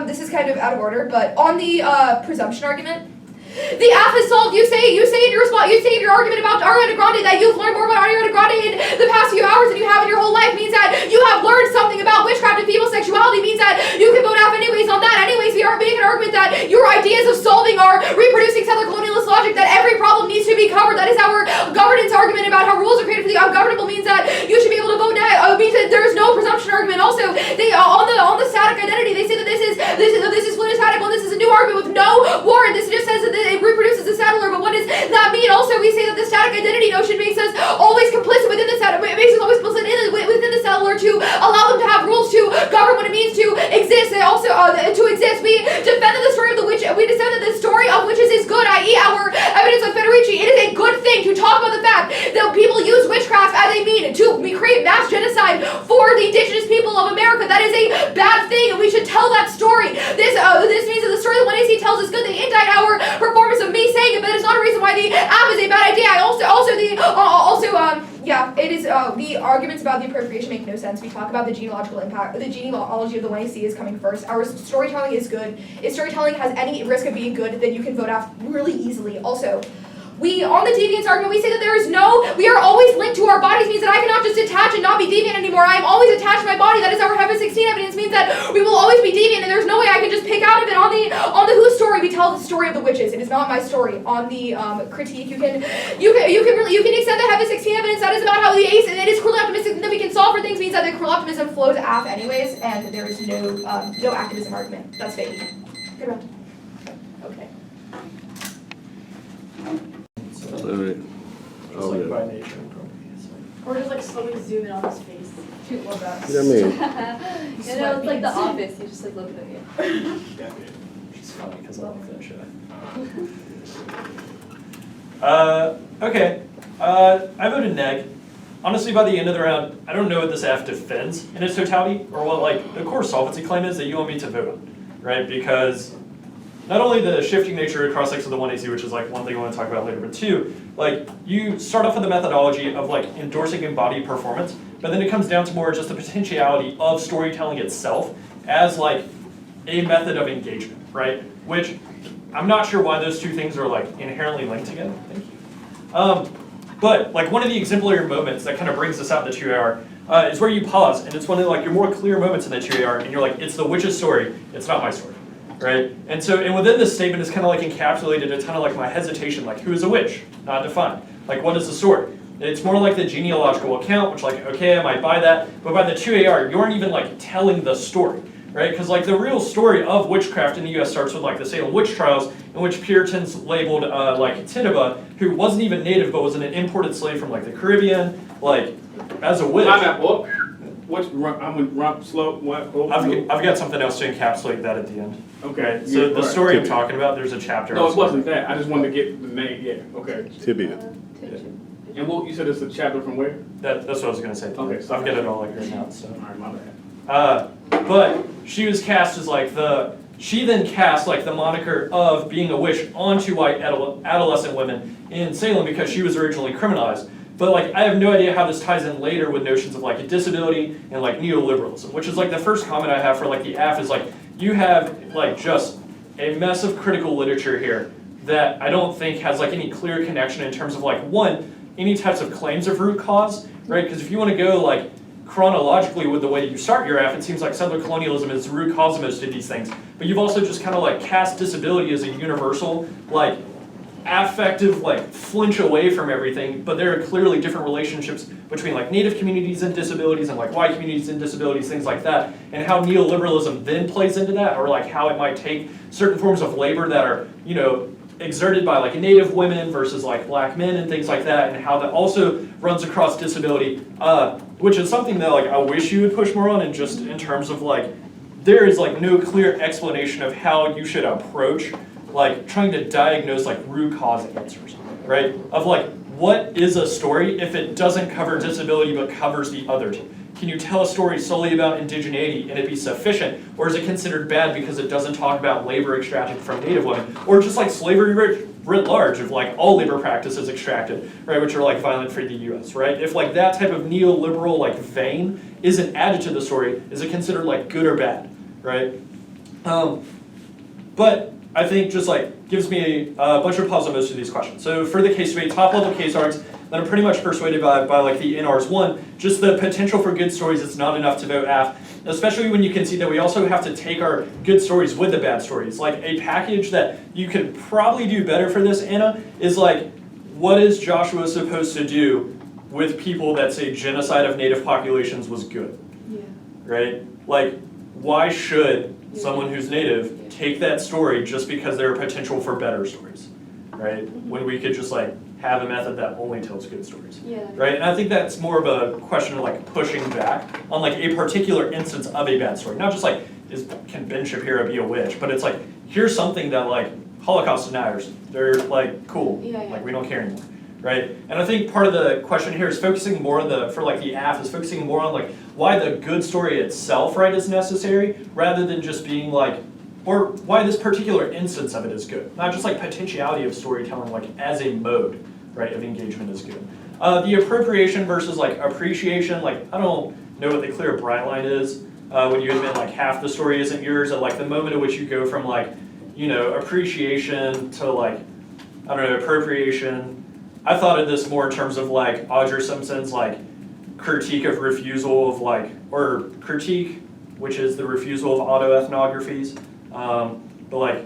C: This is kind of out of order, but on the presumption argument, the app is solved. You say in your response, you say in your argument about Ariana Grande that you've learned more about Ariana Grande in the past few hours than you have in your whole life, means that you have learned something about witchcraft and female sexuality, means that you can vote out anyways on that. Anyways, we are making an argument that your ideas of solving are reproducing settler colonialist logic, that every problem needs to be covered. That is our governance argument about how rules are created for the ungovernable, means that you should be able to vote now. Means that there is no presumption argument. Also, they on the static identity, they say that this is fluid static. Well, this is a new argument with no warrant. This just says that it reproduces the settler, but what does that mean? Also, we say that the static identity notion makes us always complicit within the settler. It makes us always complicit within the settler to allow them to have rules to govern what it means to exist. And also, to exist, we defend that the story of the witch. We defend that the story of witches is good, i.e., our evidence of Federici. It is a good thing to talk about the fact that people use witchcraft as a mean to create mass genocide for the indigenous people of America. That is a bad thing, and we should tell that story. This means that the story that 1AC tells is good. They indict our performance of me saying it, but it's not a reason why the app is a bad idea. It is the arguments about the appropriation make no sense. We talk about the genealogical impact. The genealogy of the 1AC is coming first. Our storytelling is good. If storytelling has any risk of being good, then you can vote out really easily. Also, on the deviance argument, we say that we are always linked to our bodies, means that I cannot just detach and not be deviant anymore. I am always attached to my body. That is our HEPA 16 evidence, means that we will always be deviant, and there's no way I can just pick out of it. On the Who story, we tell the story of the witches. It is not my story. On the critique, you can extend the HEPA 16 evidence. That is about how the ace, and it is cruel optimistic that we can solve for things, means that the cruel optimism flows app anyways, and there is no activism argument. That's fake. Good round. Okay.
D: It's like by nature appropriate.
E: Or just like slowly zoom in on his face.
A: Love that.
F: You know what I mean?
E: It's like The Office. You just like look at you.
D: Yeah, dude. It's funny because I like that show.
G: Okay. I voted neg. Honestly, by the end of the round, I don't know what this app defends in its totality, or what the core solvency claim is that you want me to vote on, right? Because not only the shifting nature of cross-sex of the 1AC, which is one thing I want to talk about later, but two, you start off with the methodology of endorsing embodied performance, but then it comes down to more just the potentiality of storytelling itself as a method of engagement, right? Which I'm not sure why those two things are inherently linked together. Thank you. But one of the exemplary moments that kind of brings us out in the 2AR is where you pause, and it's one of your more clear moments in the 2AR, and you're it's the witch's story, it's not my story. Right? And within this statement is kind of encapsulated a ton of my hesitation, who is a witch? Not defined. What is the story? It's more like the genealogical account, which okay, I might buy that, but by the 2AR, you aren't even telling the story, right? Because the real story of witchcraft in the U.S. starts with the Salem witch trials, in which Puritans labeled Tituba, who wasn't even native but was an imported slave from the Caribbean, as a witch.
H: I'm slow. What?
G: I've got something else to encapsulate that at the end.
H: Okay.
G: Right? So the story I'm talking about, there's a chapter.
H: No, it wasn't that. I just wanted to get the name. Yeah. Okay.
F: Tibia.
H: And you said it's a chapter from where?
G: That's what I was going to say.
H: Okay.
G: So I've got it all here now. So.
H: All right, my bad.
G: But she was cast as she then cast the moniker of being a witch onto white adolescent women in Salem because she was originally criminalized. But like, I have no idea how this ties in later with notions of like a disability and like neoliberalism, which is like the first comment I have for like the AF is like, you have like just a mess of critical literature here that I don't think has like any clear connection in terms of like, one, any types of claims of root cause, right? Because if you want to go like chronologically with the way you start your AF, it seems like settler colonialism is the root cause of most of these things. But you've also just kind of like cast disability as a universal, like affective, like flinch away from everything, but there are clearly different relationships between like Native communities and disabilities and like white communities and disabilities, things like that, and how neoliberalism then plays into that, or like how it might take certain forms of labor that are, you know, exerted by like Native women versus like black men and things like that, and how that also runs across disability, which is something that like I wish you would push more on, and just in terms of like, there is like no clear explanation of how you should approach like trying to diagnose like root cause answers, right? Of like, what is a story if it doesn't cover disability but covers the other two? Can you tell a story solely about indigeneity and it be sufficient? Or is it considered bad because it doesn't talk about labor extracted from Native women? Or just like slavery writ large, of like all labor practices extracted, right, which are like violent for the US, right? If like that type of neoliberal like vein isn't added to the story, is it considered like good or bad, right? But I think just like gives me a bunch of pause on most of these questions. So for the case debate, top level case args that I'm pretty much persuaded by like the NRs. One, just the potential for good stories is not enough to vote AF, especially when you can see that we also have to take our good stories with the bad stories. Like a package that you could probably do better for this, Anna, is like, what is Joshua supposed to do with people that say genocide of Native populations was good?
E: Yeah.
G: Right? Like, why should someone who's Native take that story just because there are potential for better stories, right? When we could just like have a method that only tells good stories, right? And I think that's more of a question of like pushing back on like a particular instance of a bad story, not just like can Ben Shapiro be a witch, but it's like here's something that like Holocaust deniers, they're like cool, like we don't care anymore. Right? And I think part of the question here is focusing more on for the AF, is focusing more on like why the good story itself, right, is necessary, rather than just being like, or why this particular instance of it is good. Not just like potentiality of storytelling like as a mode, right, of engagement is good. The appropriation versus like appreciation, like I don't know what the clear bright line is when you admit like half the story isn't yours, and like the moment at which you go from like, you know, appreciation to like, I don't know, appropriation. I thought of this more in terms of like Audrey Simpson's like critique of refusal of like, or critique, which is the refusal of autoethnographies. But like,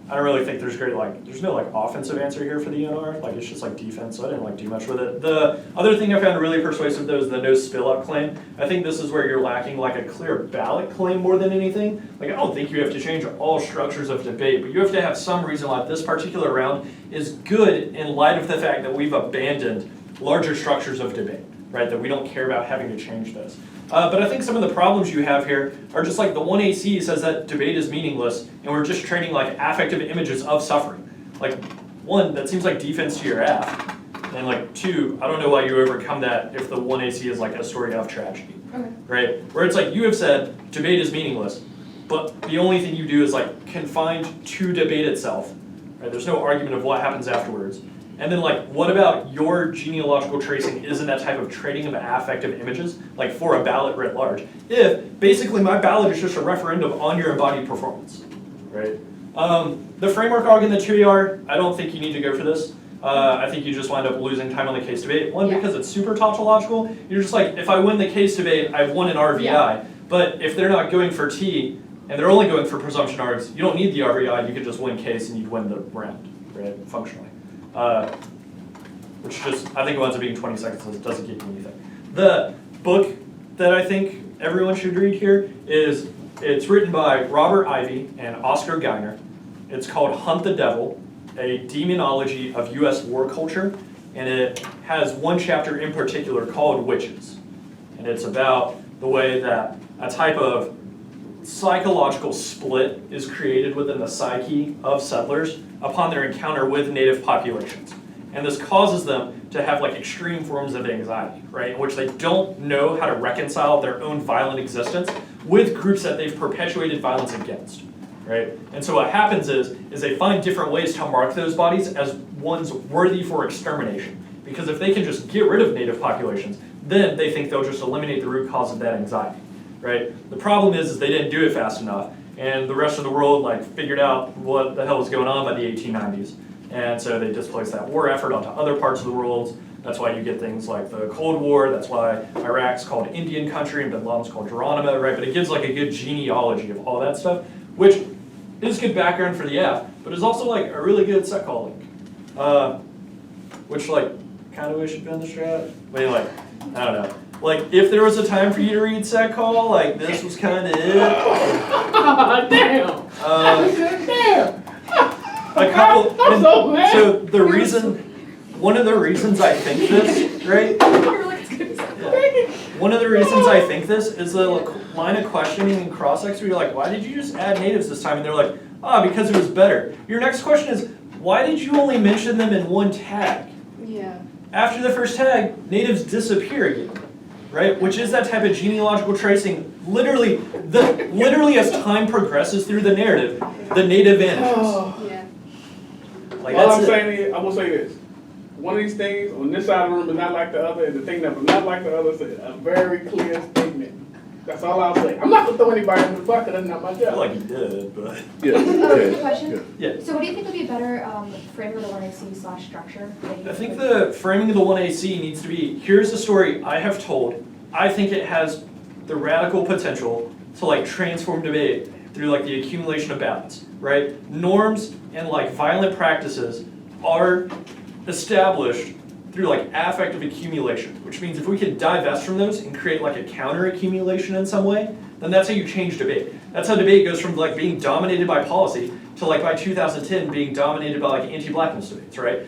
G: I don't really think there's there's no like offensive answer here for the NR. Like it's just like defense, so I didn't like do much with it. The other thing I found really persuasive though is the no spill up claim. I think this is where you're lacking like a clear ballot claim more than anything. Like I don't think you have to change all structures of debate, but you have to have some reason why this particular round is good in light of the fact that we've abandoned larger structures of debate, right? That we don't care about having to change those. But I think some of the problems you have here are just like the 1AC says that debate is meaningless and we're just trading like affective images of suffering. Like one, that seems like defense to your AF. And like two, I don't know why you overcome that if the 1AC is like a story of tragedy, right? Where it's like you have said debate is meaningless, but the only thing you do is like confined to debate itself, right? There's no argument of what happens afterwards. And then like, what about your genealogical tracing isn't that type of trading of affective images, like for a ballot writ large, if basically my ballot is just a referendum on your embodied performance, right? The framework arg in the 2ER, I don't think you need to go for this. I think you just wind up losing time on the case debate. One, because it's super tautological. You're just like, if I win the case debate, I've won an RVI. But if they're not going for T, and they're only going for presumption args, you don't need the RVI, you could just win case and you'd win the round, right, functionally. Which just, I think it winds up being 20 seconds, so it doesn't give you anything. The book that I think everyone should read here is, it's written by Robert Ivy and Oscar Geiner. It's called Hunt the Devil, a demonology of US war culture, and it has one chapter in particular called Witches. And it's about the way that a type of psychological split is created within the psyche of settlers upon their encounter with native populations. And this causes them to have like extreme forms of anxiety, right? In which they don't know how to reconcile their own violent existence with groups that they've perpetuated violence against, right? And so what happens is they find different ways to mark those bodies as ones worthy for extermination. because if they can just get rid of native populations, then they think they'll just eliminate the root cause of that anxiety, right? The problem is they didn't do it fast enough, and the rest of the world like figured out what the hell was going on by the 1890s, and so they displaced that war effort onto other parts of the world. That's why you get things like the Cold War. That's why Iraq's called Indian country and Bin Laden's called Geronimo, right? But it gives like a good genealogy of all that stuff, which is good background for the F, but is also like a really good set call link, which like kind of wish had been the strat. Wait, like I don't know. Like if there was a time for you to read set call, like this was kind of it.
H: Damn. Damn.
G: A couple.
H: I'm so mad.
G: So the reason. One of the reasons I think this, right? Yeah. One of the reasons I think this is the line of questioning and cross-ex where you're like, why did you just add natives this time? And they're like, because it was better. Your next question is, why did you only mention them in one tag?
E: Yeah.
G: After the first tag, natives disappear again, right? Which is that type of genealogical tracing. Literally as time progresses through the narrative, the native vanishes.
E: Yeah.
G: Like
H: All
G: that's
H: I'm
G: it.
H: saying is, I will say this. One of these things on this side of the room is not like the other, and the thing that was not like the other is a very clear statement. That's all I'll say. I'm not going to throw anybody in the bucket, that's not my
G: I feel
H: job.
G: like you did, but
A: Quick question.
G: yeah.
A: So what do you think would be a better framing of the 1AC/structure?
G: I think the framing of the 1AC needs to be, here's the story I have told. I think it has the radical potential to like transform debate through like the accumulation of balance, right? Norms and like violent practices are established through like affective accumulation, which means if we can divest from those and create like a counter accumulation in some way, then that's how you change debate. That's how debate goes from like being dominated by policy to like by 2010 being dominated by like anti-blackness debates, right?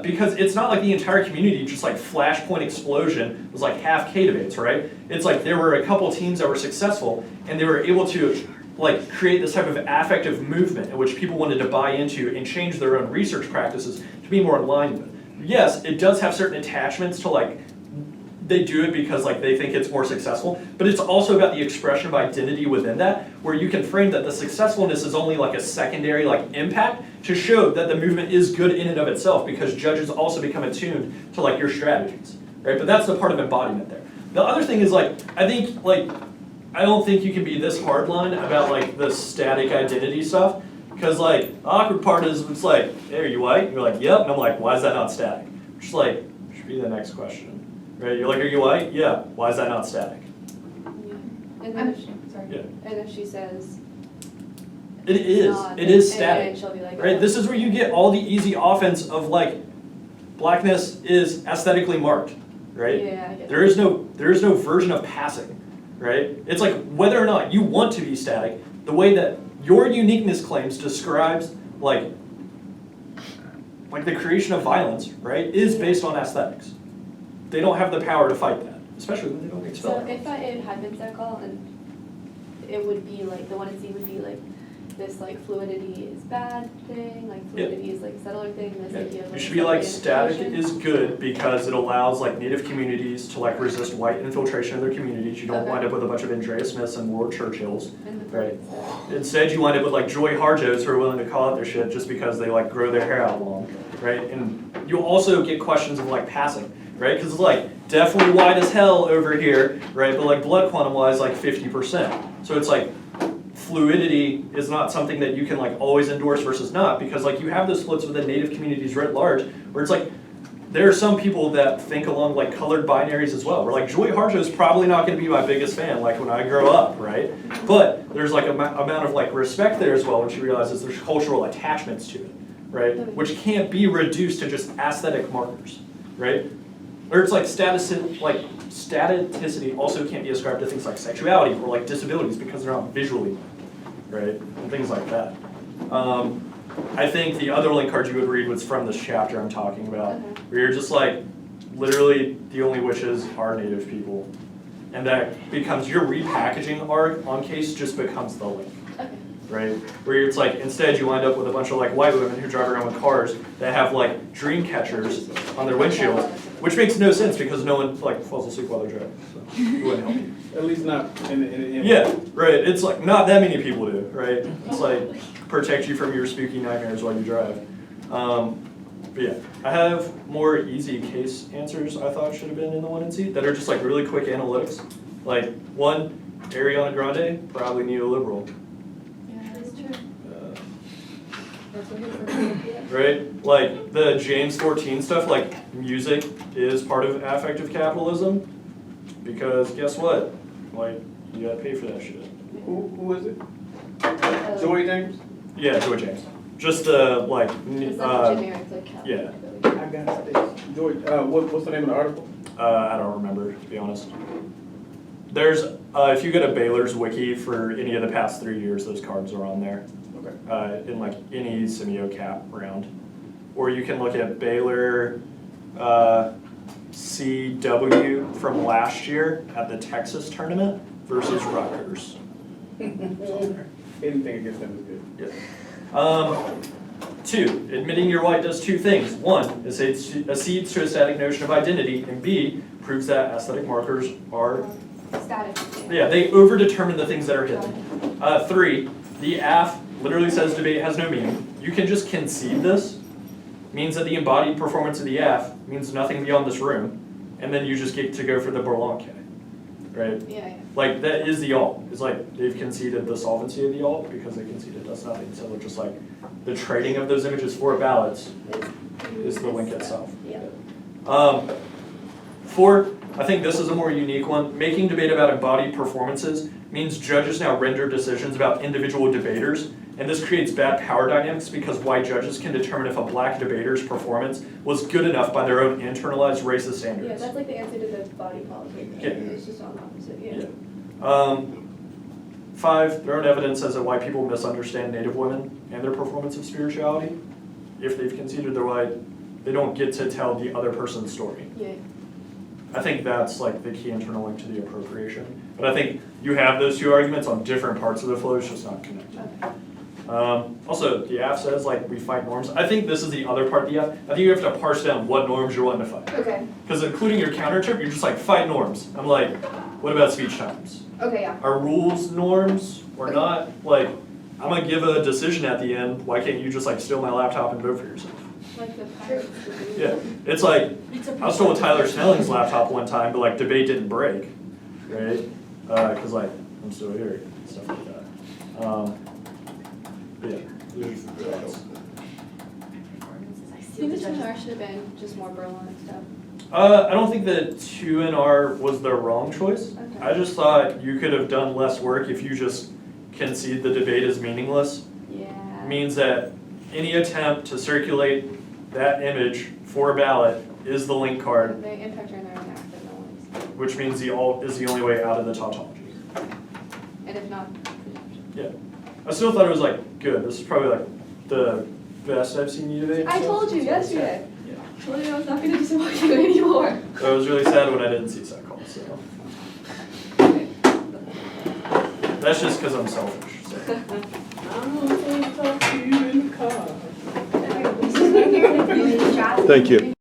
G: Because it's not like the entire community just like flashpoint explosion was like half K debates, right? It's like there were a couple teams that were successful and they were able to like create this type of affective movement in which people wanted to buy into and change their own research practices to be more in line with. Yes, it does have certain attachments to like, they do it because like they think it's more successful, but it's also about the expression of identity within that, where you can frame that the successfulness is only like a secondary like impact to show that the movement is good in and of itself, because judges also become attuned to like your strategies, right? But that's the part of embodiment there. The other thing is like, I don't think you can be this hardline about like the static identity stuff, because like the awkward part is it's like, hey, are you white? And you're like, yep. And I'm like, why is that not static? Just like, should be the next question, right? You're like, are you white? Yeah. Why is that not static?
E: Yeah. And then if she, sorry.
G: Yeah.
E: And if she says
G: It is.
E: not,
G: It is
E: and
G: static,
E: she'll be like,
G: right?
E: oh.
G: This is where you get all the easy offense of like, blackness is aesthetically marked, right?
E: Yeah, I get
G: There is no version of passing, right? It's like whether or not you want to be static, the way that your uniqueness claims describes like the creation of violence, right, is based on aesthetics. They don't have the power to fight that, especially when they don't expel
E: So
G: it.
E: if it had been set call, and it would be like, the 1C would be like, this like fluidity is bad thing, like fluidity is like a settler thing, this idea of
G: It
E: like
G: should be like
E: settler
G: static
E: infiltration.
G: is good because it allows like native communities to like resist white infiltration of their communities. You don't
E: Okay.
G: wind up with a bunch of Andrea Smiths and Lord Churchills.
E: And the
G: Right.
E: stuff.
G: Instead, you wind up with like Joy Harjos who are willing to call out their shit just because they like grow their hair out long, right? And you'll also get questions of like passing, right? Because it's like definitely white as hell over here, right? But like blood quantum wise, like 50%. So it's like fluidity is not something that you can like always endorse versus not, because like you have those splits within native communities writ large, where it's like there are some people that think along like colored binaries as well. Where like Joy Harjo is probably not going to be my biggest fan like when I grow up, right? But there's like a amount of like respect there as well when she realizes there's cultural attachments to it, right? Which can't be reduced to just aesthetic markers, right? Or it's like staticity also can't be ascribed to things like sexuality or like disabilities because they're not visually linked, right? And things like that. I think the other link card you would read was from this chapter I'm talking about, where you're just like, literally the only witches are native people. And that becomes your repackaging arc on case just becomes the link.
E: Okay.
G: Right? Where it's like, instead you wind up with a bunch of like white women who drive around with cars that have like dream catchers on their windshields, which makes no sense because no one like falls asleep while they're driving, so it wouldn't help you.
H: At least not in the
G: Yeah, right, it's like, not that many people do, right? It's like, protect you from your spooky nightmares while you drive. But yeah, I have more easy case answers I thought should have been in the 1 and C that are just like really quick analytics. Like 1, Ariana Grande, probably neoliberal.
E: Yeah, that's true.
A: That's what his
G: Right? Like the James 14 stuff, like music is part of affective capitalism because guess what? Like you gotta pay for that shit.
H: Who is it? Joy James?
G: Yeah, Joy James. Just the like,
E: It's like a generic like
G: yeah.
H: I got this. Joy, what's the name of the article?
G: I don't remember, to be honest. There's, if you go to Baylor's wiki for any of the past 3 years, those cards are on there.
H: Okay.
G: In like any semio cap round. Or you can look at Baylor CW from last year at the Texas tournament versus Rutgers.
H: Anything against them is good.
G: Yeah. 2, admitting you're white does 2 things. 1, it accedes to a static notion of identity, and B, proves that aesthetic markers are,
E: Static.
G: yeah, they overdetermine the things that are hidden. 3, the AF literally says debate has no meaning. You can just concede this, means that the embodied performance of the AF means nothing beyond this room, and then you just get to go for the Berlanque, right?
E: Yeah.
G: Like, that is the alt. It's like, they've conceded the solvency of the alt because they conceded does nothing. So they're just like, the trading of those images for ballots is the link itself.
E: Yeah.
G: 4, I think this is a more unique one. Making debate about embodied performances means judges now render decisions about individual debaters, and this creates bad power dynamics because white judges can determine if a black debater's performance was good enough by their own internalized racist
E: Yeah,
G: standards.
E: that's like the answer to the body politic.
G: Yeah.
E: It's just on the opposite, yeah.
G: Yeah. 5, their own evidence says that white people misunderstand Native women and their performance of spirituality. If they've conceded they're white, they don't get to tell the other person's story.
E: Yeah.
G: I think that's like the key internal link to the appropriation. But I think you have those 2 arguments on different parts of the flow, it's just not connected. Also, the AF says like we fight norms. I think this is the other part of the AF. I think you have to parse down what norms you're wanting to fight.
A: Okay.
G: Because including your counter trip, you're just like fight norms. I'm like, what about speech times?
A: Okay, yeah.
G: Are rules norms or not? Like, I'm gonna give a decision at the end. Why can't you just like steal my laptop and vote for yourself?
E: Like the pirates.
G: Yeah, it's like I stole Tyler Snelling's laptop one time, but like debate didn't break, right? Because like I'm still here, and stuff like that. But yeah, there's thoughts.
E: I think the seminar should have been just more Berlin stuff.
G: I don't think that 2 and R was the wrong choice.
E: Okay.
G: I just thought you could have done less work if you just concede the debate is meaningless.
E: Yeah.
G: Means that any attempt to circulate that image for a ballot is the link card,
E: They impact are in their own act that no one's.
G: which means the alt is the only way out of the tautology.
E: And if not, presumption.
G: Yeah. I still thought it was like good. This is probably like the best I've seen you debate.
E: I told you yesterday.
G: Yeah.
E: I told you I was not going to disappoint you anymore.
G: I was really sad when I didn't see that call, so. That's just because I'm selfish. So.
H: I'm gonna talk to you in the car.
A: Thank
F: Thank you.